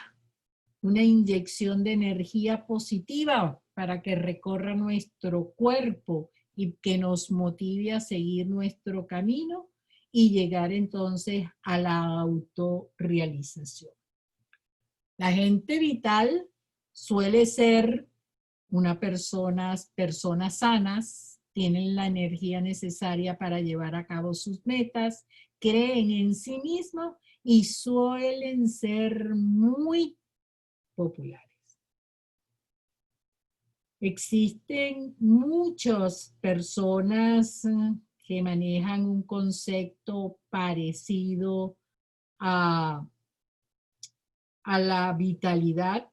una inyección de energía positiva para que recorra nuestro cuerpo y que nos motive a seguir nuestro camino y llegar entonces a la autorrealización. La gente vital suele ser personas sanas, tienen la energía necesaria para llevar a cabo sus metas, creen en sí mismos y suelen ser muy populares. Existen muchas personas que manejan un concepto parecido a la vitalidad,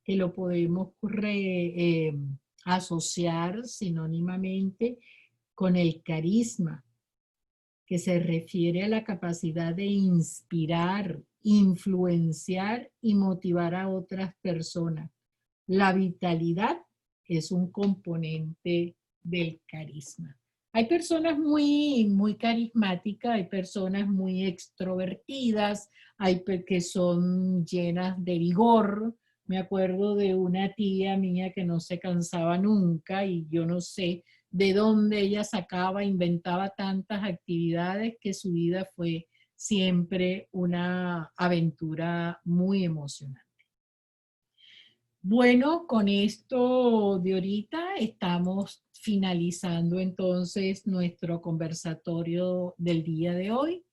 que lo podemos asociar sinónimamente con el carisma, que se refiere a la capacidad de inspirar, influenciar y motivar a otras personas. La vitalidad es un componente del carisma. Hay personas muy carismáticas, hay personas muy extrovertidas, hay que son llenas de vigor. Me acuerdo de una tía mía que no se cansaba nunca y yo no sé de dónde ella sacaba, inventaba tantas actividades que su vida fue siempre una aventura muy emocionante. Bueno, con esto de ahorita estamos finalizando entonces nuestro conversatorio del día de hoy.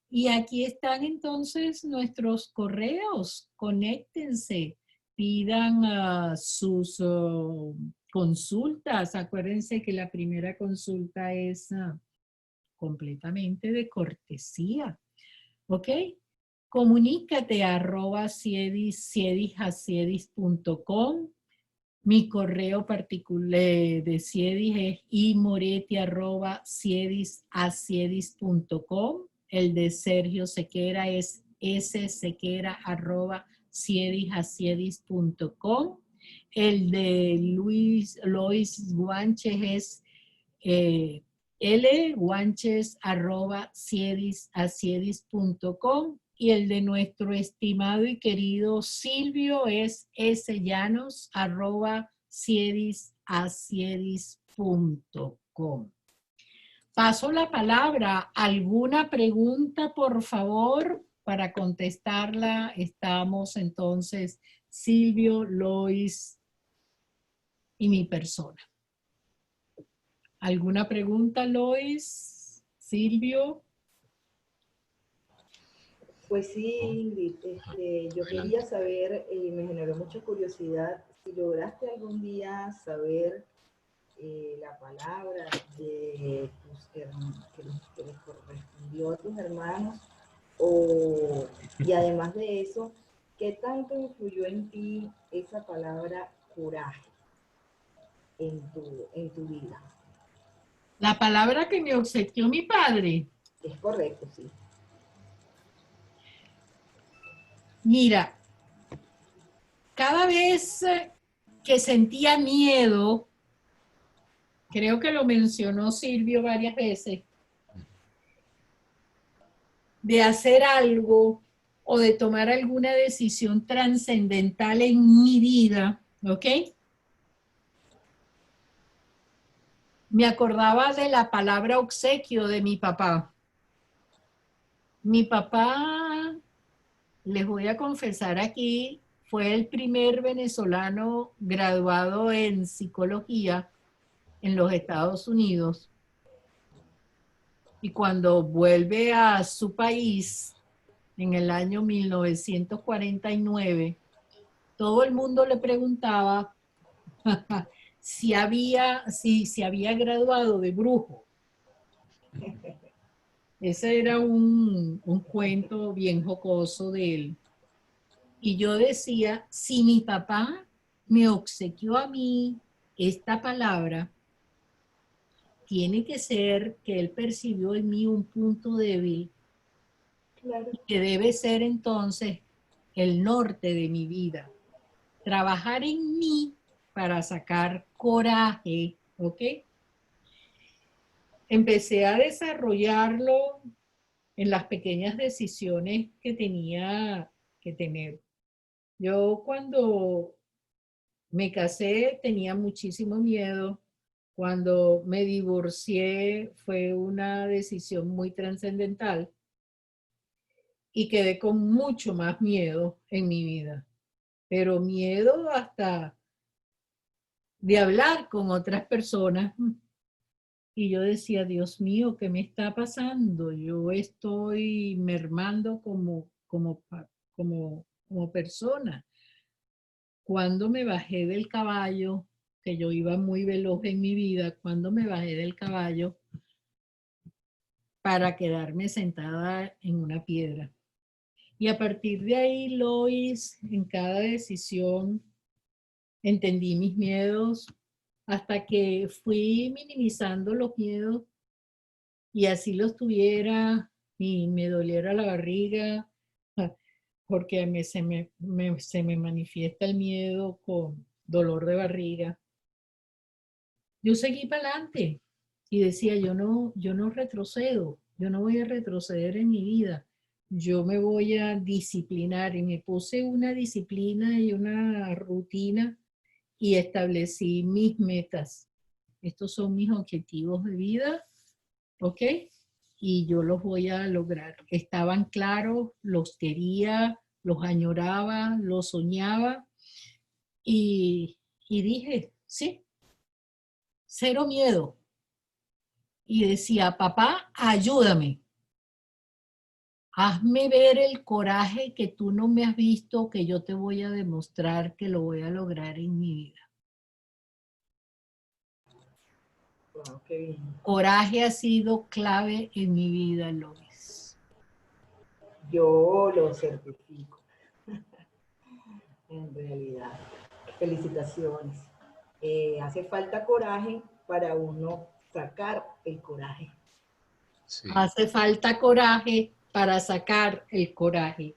Y aquí están entonces nuestros correos. Conéctense, pidan sus consultas. Acuérdense que la primera consulta es completamente de cortesía. ¿Ok? Comunícate @ciedis.com. Mi correo particular de Ciedis es imoretti@ciedis.com. El de Sergio Sequera es ssequera@ciedis.com. El de Lois Guanches es lguanches@ciedis.com. Y el de nuestro estimado y querido Silvio es sllanos@ciedis.com. Paso la palabra. ¿Alguna pregunta, por favor? Para contestarla estamos entonces Silvio, Lois y mi persona. ¿Alguna pregunta, Lois? Silvio. Pues sí, Ingrid, yo quería saber, me generó mucha curiosidad, si lograste algún día saber la palabra que les correspondió a tus hermanos, y además de eso, ¿qué tanto influyó en ti esa palabra coraje en tu vida? La palabra que me obsequió mi padre. Es correcto, sí. Mira, cada vez que sentía miedo, creo que lo mencionó Silvio varias veces, de hacer algo o de tomar alguna decisión trascendental en mi vida, ¿ok? Me acordaba de la palabra obsequio de mi papá. Mi papá les voy a confesar aquí, fue el primer venezolano graduado en psicología en los Estados Unidos. Y cuando vuelve a su país en el año 1949, todo el mundo le preguntaba si había graduado de brujo. Ese era un cuento bien jocoso de él. Y yo decía, si mi papá me obsequió a mí esta palabra, tiene que ser que él percibió en mí un punto débil, Claro. que debe ser entonces el norte de mi vida. Trabajar en mí para sacar coraje, ¿ok? Empecé a desarrollarlo en las pequeñas decisiones que tenía que tener. Yo cuando me casé tenía muchísimo miedo. Cuando me divorcié fue una decisión muy trascendental y quedé con mucho más miedo en mi vida. Pero miedo hasta de hablar con otras personas. Y yo decía, Dios mío, ¿qué me está pasando? Yo estoy mermando como persona. Cuando me bajé del caballo, que yo iba muy veloz en mi vida, cuando me bajé del caballo para quedarme sentada en una piedra. Y a partir de ahí, Lois, en cada decisión, entendí mis miedos hasta que fui minimizando los miedos y así los tuviera y me doliera la barriga, porque se me manifiesta el miedo con dolor de barriga. Yo seguí para adelante y decía, yo no retrocedo, yo no voy a retroceder en mi vida, yo me voy a disciplinar y me puse una disciplina y una rutina y establecí mis metas. Estos son mis objetivos de vida, ¿ok? Y yo los voy a lograr. Estaban claros, los quería, los añoraba, los soñaba y dije, sí, cero miedo. Y decía, papá, ayúdame. Hazme ver el coraje que tú no me has visto, que yo te voy a demostrar que lo voy a lograr en mi vida. Wow, qué bien. Coraje ha sido clave en mi vida, Lois. Yo lo certifico. En realidad. Felicitaciones. Hace falta coraje para uno sacar el coraje. Sí. Hace falta coraje para sacar el coraje.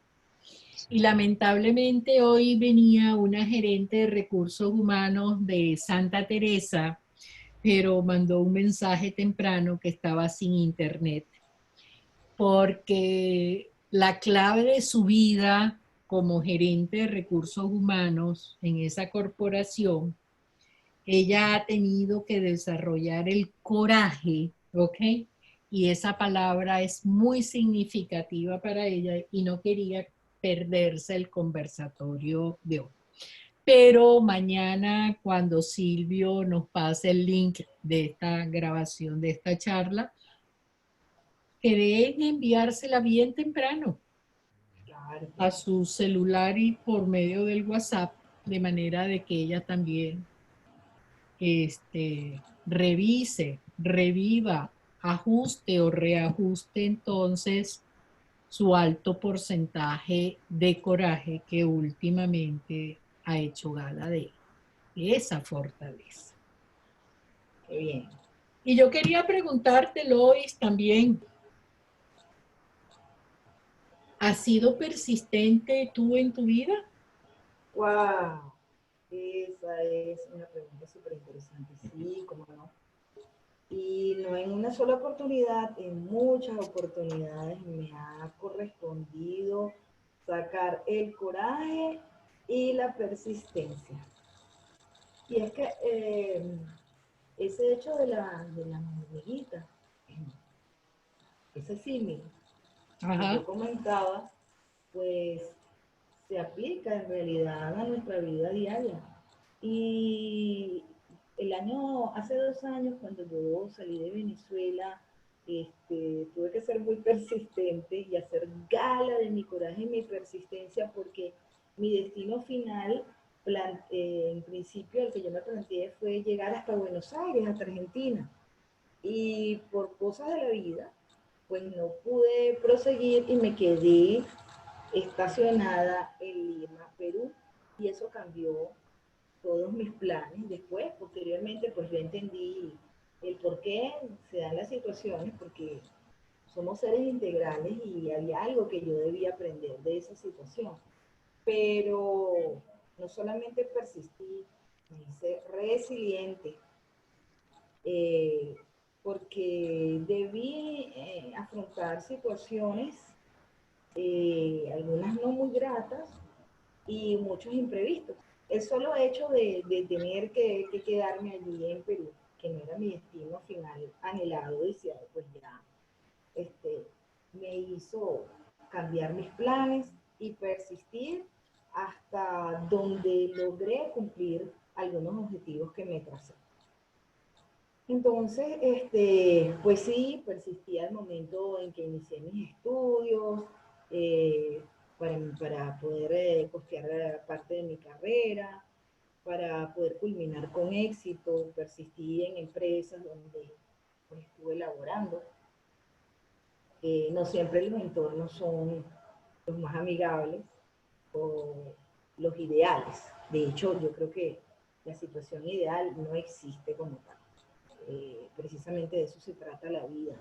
Y lamentablemente hoy venía una gerente de recursos humanos de Santa Teresa, pero mandó un mensaje temprano que estaba sin internet, porque la clave de su vida como gerente de recursos humanos en esa corporación, ella ha tenido que desarrollar el coraje, ¿ok? Y esa palabra es muy significativa para ella y no quería perderse el conversatorio de hoy. Pero mañana, cuando Silvio nos pase el link de esta grabación, de esta charla, quedé en enviársela bien temprano Claro. a su celular y por medio del WhatsApp, de manera de que ella también revise, reviva, ajuste o reajuste entonces su alto porcentaje de coraje que últimamente ha hecho gala de esa fortaleza. Qué bien. Y yo quería preguntarte, Lois, también, ¿has sido persistente tú en tu vida? Wow. Esa es una pregunta súper interesante. Sí, cómo no. Y no en una sola oportunidad, en muchas oportunidades me ha correspondido sacar el coraje y la persistencia. Y es que ese hecho de la hormiguita, ese símil que Ajá. yo comentaba, pues se aplica en realidad a nuestra vida diaria. Y hace 2 años, cuando yo salí de Venezuela, tuve que ser muy persistente y hacer gala de mi coraje y mi persistencia, porque mi destino final, en principio, el que yo me planteé fue llegar hasta Buenos Aires, hasta Argentina. Y por cosas de la vida, pues no pude proseguir y me quedé estacionada en Lima, Perú, y eso cambió todos mis planes. Después, posteriormente, pues yo entendí el por qué se dan las situaciones, porque somos seres integrales y había algo que yo debía aprender de esa situación. Pero no solamente persistí, me hice resiliente, eh, porque debí afrontar situaciones, algunas no muy gratas y muchos imprevistos. El solo hecho de tener que quedarme allí en Perú, que no era mi destino final anhelado, deseado, pues ya me hizo cambiar mis planes y persistir hasta donde logré cumplir algunos objetivos que me tracé. Entonces, pues sí, persistí al momento en que inicié mis estudios, eh, para poder costear parte de mi carrera, para poder culminar con éxito. Persistí en empresas donde pues, estuve laborando. No siempre los entornos son los más amigables o los ideales. De hecho, yo creo que la situación ideal no existe como tal. Precisamente de eso se trata la vida.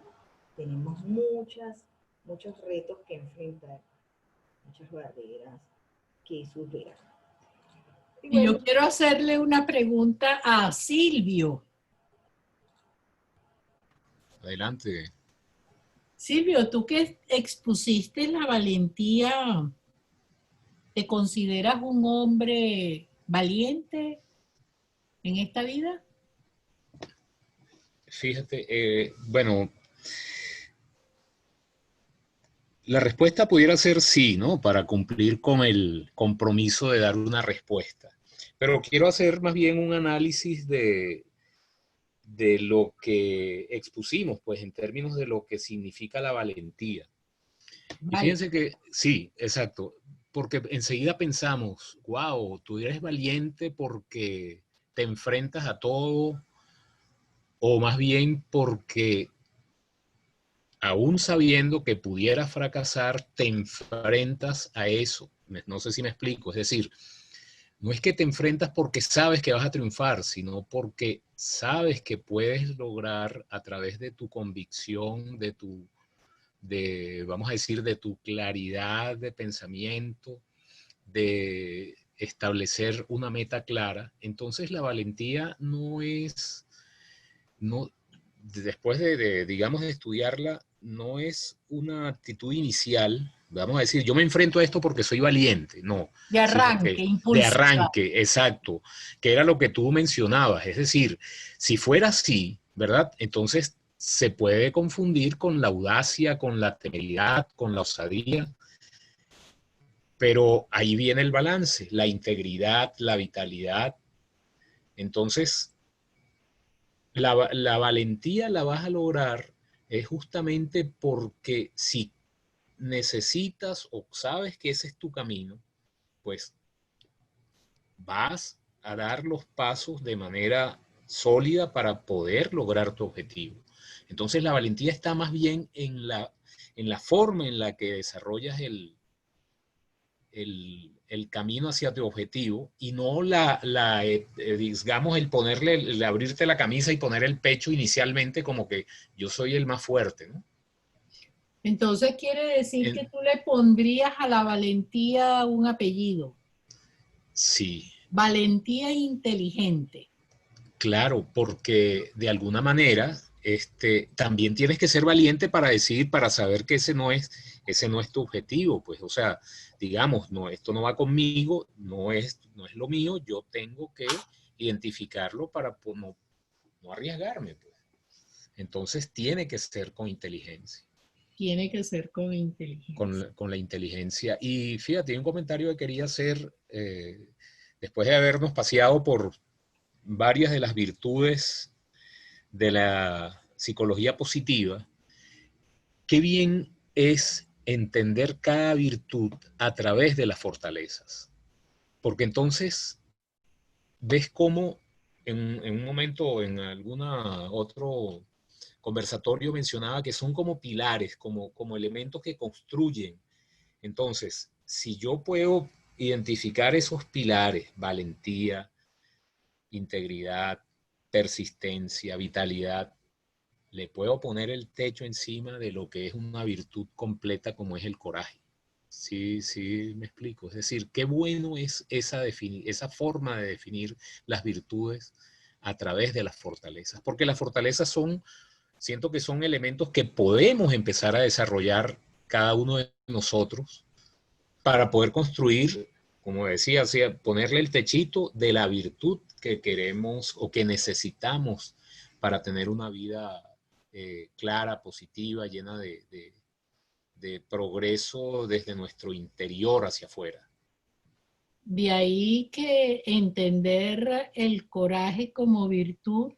Tenemos muchos retos que enfrentar, muchas barreras que superar. Y Y bueno, yo quiero hacerle una pregunta a Silvio. Adelante. Silvio, tú que expusiste la valentía, ¿te consideras un hombre valiente en esta vida? Fíjate, bueno, la respuesta pudiera ser sí, ¿no? Para cumplir con el compromiso de dar una respuesta. Pero quiero hacer más bien un análisis de lo que expusimos, pues en términos de lo que significa la valentía. Y Vale. fíjense que sí, exacto, porque enseguida pensamos, wow, tú eres valiente porque te enfrentas a todo, o más bien porque aún sabiendo que pudieras fracasar, te enfrentas a eso. No sé si me explico, es decir, no es que te enfrentas porque sabes que vas a triunfar, sino porque sabes que puedes lograr a través de tu convicción, vamos a decir, de tu claridad de pensamiento, de establecer una meta clara. Entonces la valentía no es, no, después digamos, de estudiarla, no es una actitud inicial, vamos a decir, yo me enfrento a esto porque soy valiente, no, De sino arranque, que de impulsiva. arranque, exacto, que era lo que tú mencionabas, es decir, si fuera así, ¿verdad? Entonces se puede confundir con la audacia, con la temeridad, con la osadía, pero ahí viene el balance, la integridad, la vitalidad. Entonces, la valentía la vas a lograr es justamente porque si necesitas o sabes que ese es tu camino, pues vas a dar los pasos de manera sólida para poder lograr tu objetivo. Entonces la valentía está más bien en la forma en la que desarrollas el camino hacia tu objetivo y no digamos, el ponerle, el abrirte la camisa y poner el pecho inicialmente como que yo soy el más fuerte, ¿no? Entonces quiere decir En, que tú le pondrías a la valentía un apellido. sí, Valentía inteligente. claro, porque de alguna manera también tienes que ser valiente para decidir, para saber que ese no es tu objetivo, pues, o sea, digamos, no, esto no va conmigo, no es lo mío, yo tengo que identificarlo para no arriesgarme, pues. Entonces tiene que ser con inteligencia. Tiene que ser con inteligencia. Con la inteligencia. Y fíjate, un comentario que quería hacer, después de habernos paseado por varias de las virtudes de la psicología positiva, qué bien es entender cada virtud a través de las fortalezas. Porque entonces ves cómo en un momento, en alguna otro conversatorio mencionaba que son como pilares, como elementos que construyen. Entonces, si yo puedo identificar esos pilares, valentía, integridad, persistencia, vitalidad, le puedo poner el techo encima de lo que es una virtud completa como es el coraje. Sí, sí, me explico. Es decir, qué bueno es esa forma de definir las virtudes a través de las fortalezas, porque las fortalezas siento que son elementos que podemos empezar a desarrollar cada uno de nosotros para poder construir, como decía, ponerle el techito de la virtud que queremos o que necesitamos para tener una vida clara, positiva, llena de progreso desde nuestro interior hacia afuera. De ahí que entender el coraje como virtud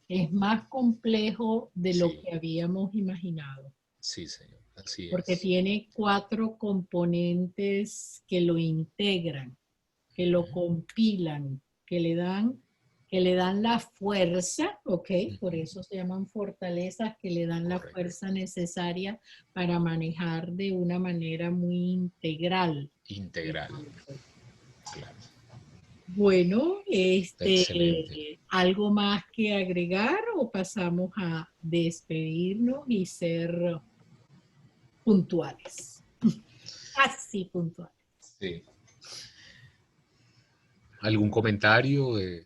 es más complejo de lo que habíamos imaginado. Sí, señor, así Porque es. tiene 4 componentes que lo integran, que lo compilan, que le dan la fuerza, ¿ok? Por eso se llaman fortalezas, que le dan la fuerza necesaria para manejar de una manera muy integral. Integral, claro. Bueno, Excelente. ¿algo más que agregar o pasamos a despedirnos y ser puntuales? Casi puntuales. Sí. ¿Algún comentario de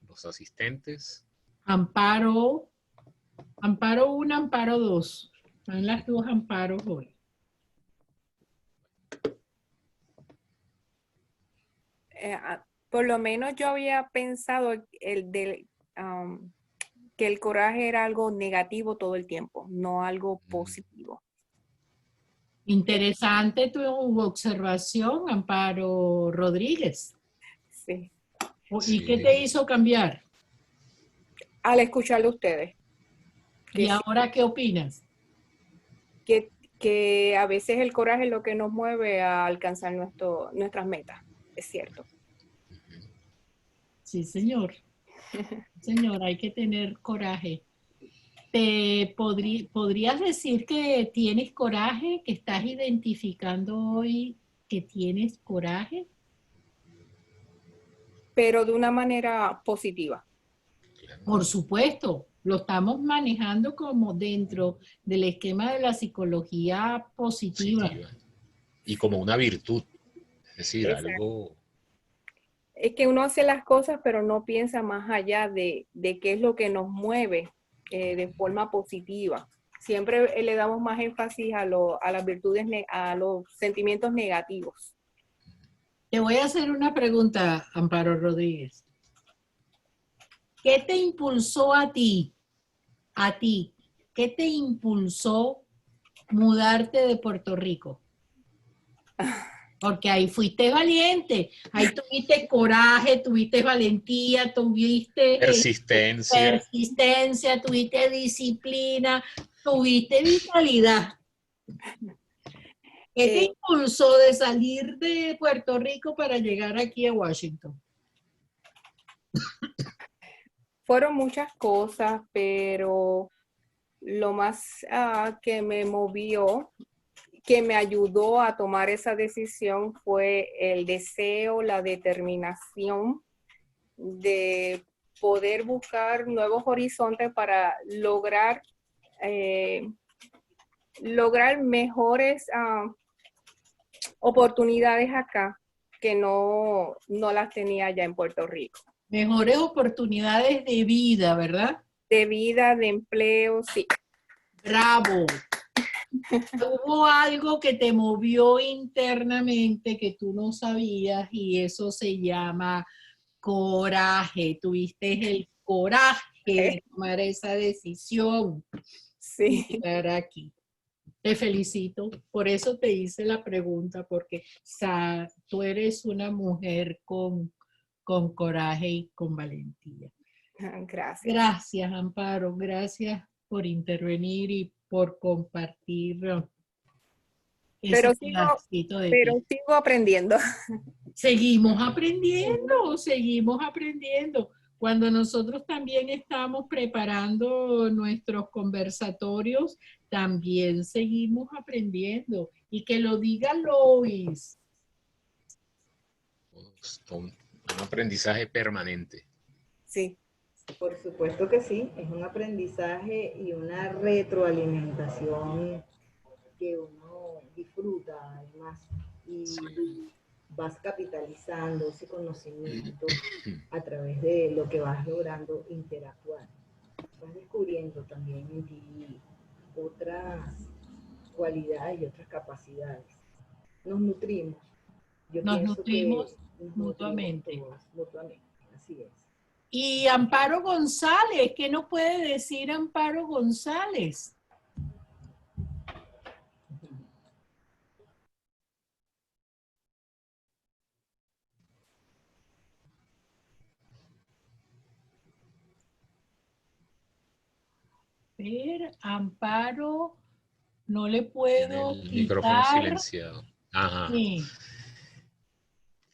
los asistentes? Amparo 1, Amparo 2. Están las 2 amparos hoy. Por lo menos yo había pensado que el coraje era algo negativo todo el tiempo, no algo positivo. Interesante tu observación, Amparo Rodríguez. Sí. ¿Y qué te hizo cambiar? Al escucharlo a ustedes. ¿Y ahora qué opinas? Que a veces el coraje es lo que nos mueve a alcanzar nuestras metas. Es cierto. Sí, señor. Señor, hay que tener coraje. ¿Podrías decir que tienes coraje, que estás identificando hoy que tienes coraje? Pero de una manera positiva. Por supuesto, lo estamos manejando como dentro del esquema de la psicología positiva. Y como una virtud, es decir, Exacto. algo... Es que uno hace las cosas, pero no piensa más allá de qué es lo que nos mueve de forma positiva. Siempre le damos más énfasis a las virtudes, a los sentimientos negativos. Te voy a hacer una pregunta, Amparo Rodríguez. ¿Qué te impulsó a ti? ¿Qué te impulsó mudarte de Puerto Rico? Porque ahí fuiste valiente, ahí tuviste coraje, tuviste valentía, tuviste persistencia, tuviste disciplina, tuviste vitalidad. ¿Qué te impulsó de salir de Puerto Rico para llegar aquí a Washington? Fueron muchas cosas, pero lo más que me movió, que me ayudó a tomar esa decisión fue el deseo, la determinación de poder buscar nuevos horizontes para lograr mejores oportunidades acá que no las tenía allá en Puerto Rico. Mejores oportunidades de vida, ¿verdad? De vida, de empleo, sí. ¡Bravo! Hubo algo que te movió internamente que tú no sabías y eso se llama coraje. Tuviste el coraje de tomar esa decisión. Sí. Y llegar aquí. Te felicito. Por eso te hice la pregunta, porque tú eres una mujer con coraje y con valentía. Gracias. Gracias, Amparo. Gracias por intervenir y por compartir ese pedacito de Pero ti. sigo aprendiendo. Seguimos aprendiendo, seguimos aprendiendo. Cuando nosotros también estamos preparando nuestros conversatorios, también seguimos aprendiendo. Y que lo diga Lois. Un aprendizaje permanente. Sí. Por supuesto que sí, es un aprendizaje y una retroalimentación que uno disfruta además y vas capitalizando ese conocimiento a través de lo que vas logrando interactuar. Vas descubriendo también en ti otras cualidades y otras capacidades. Nos nutrimos. Nos nutrimos mutuamente. Todos, mutuamente. Así es. Y Amparo González, ¿qué nos puede decir Amparo González? Amparo, no le puedo El quitar. micrófono silenciado. Ajá. Sí.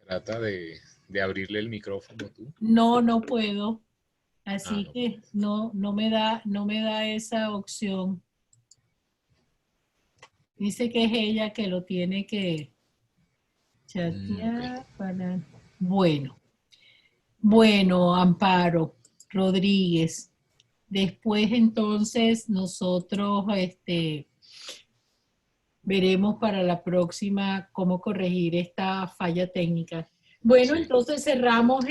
Trata de abrirle el micrófono tú. No puedo. Así no. que no me da esa opción. Dice que es ella que lo tiene que chatear Okay. para... Bueno, Amparo Rodríguez. Después entonces nosotros veremos para la próxima cómo corregir esta falla técnica. Bueno, Sí. entonces cerramos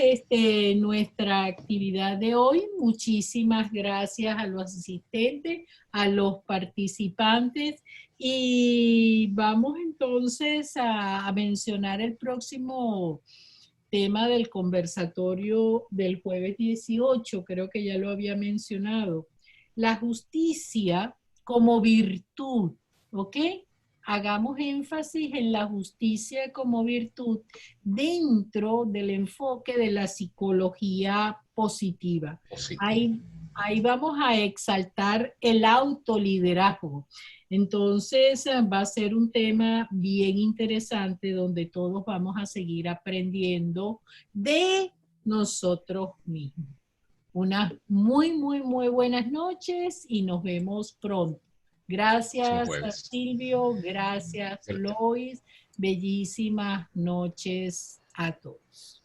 nuestra actividad de hoy. Muchísimas gracias a los asistentes, a los participantes y vamos entonces a mencionar el próximo tema del conversatorio del jueves 18, creo que ya lo había mencionado. La justicia como virtud, ¿ok? Hagamos énfasis en la justicia como virtud dentro del enfoque de la psicología positiva. Ahí vamos a exaltar el autoliderazgo. Entonces va a ser un tema bien interesante donde todos vamos a seguir aprendiendo de nosotros mismos. Unas muy buenas noches y nos vemos pronto. Gracias a Silvio, gracias Lois, bellísimas noches a todos.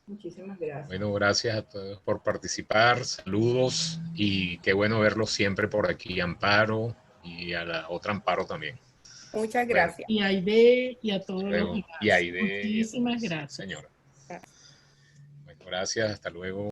Muchísimas gracias. Bueno, gracias a todos por participar, saludos y qué bueno verlos siempre por aquí, Amparo y a la otra Amparo también. Muchas gracias. Y a Aide y a todos los demás. Y a Aide. Muchísimas gracias. Señora. Bueno, gracias, hasta luego.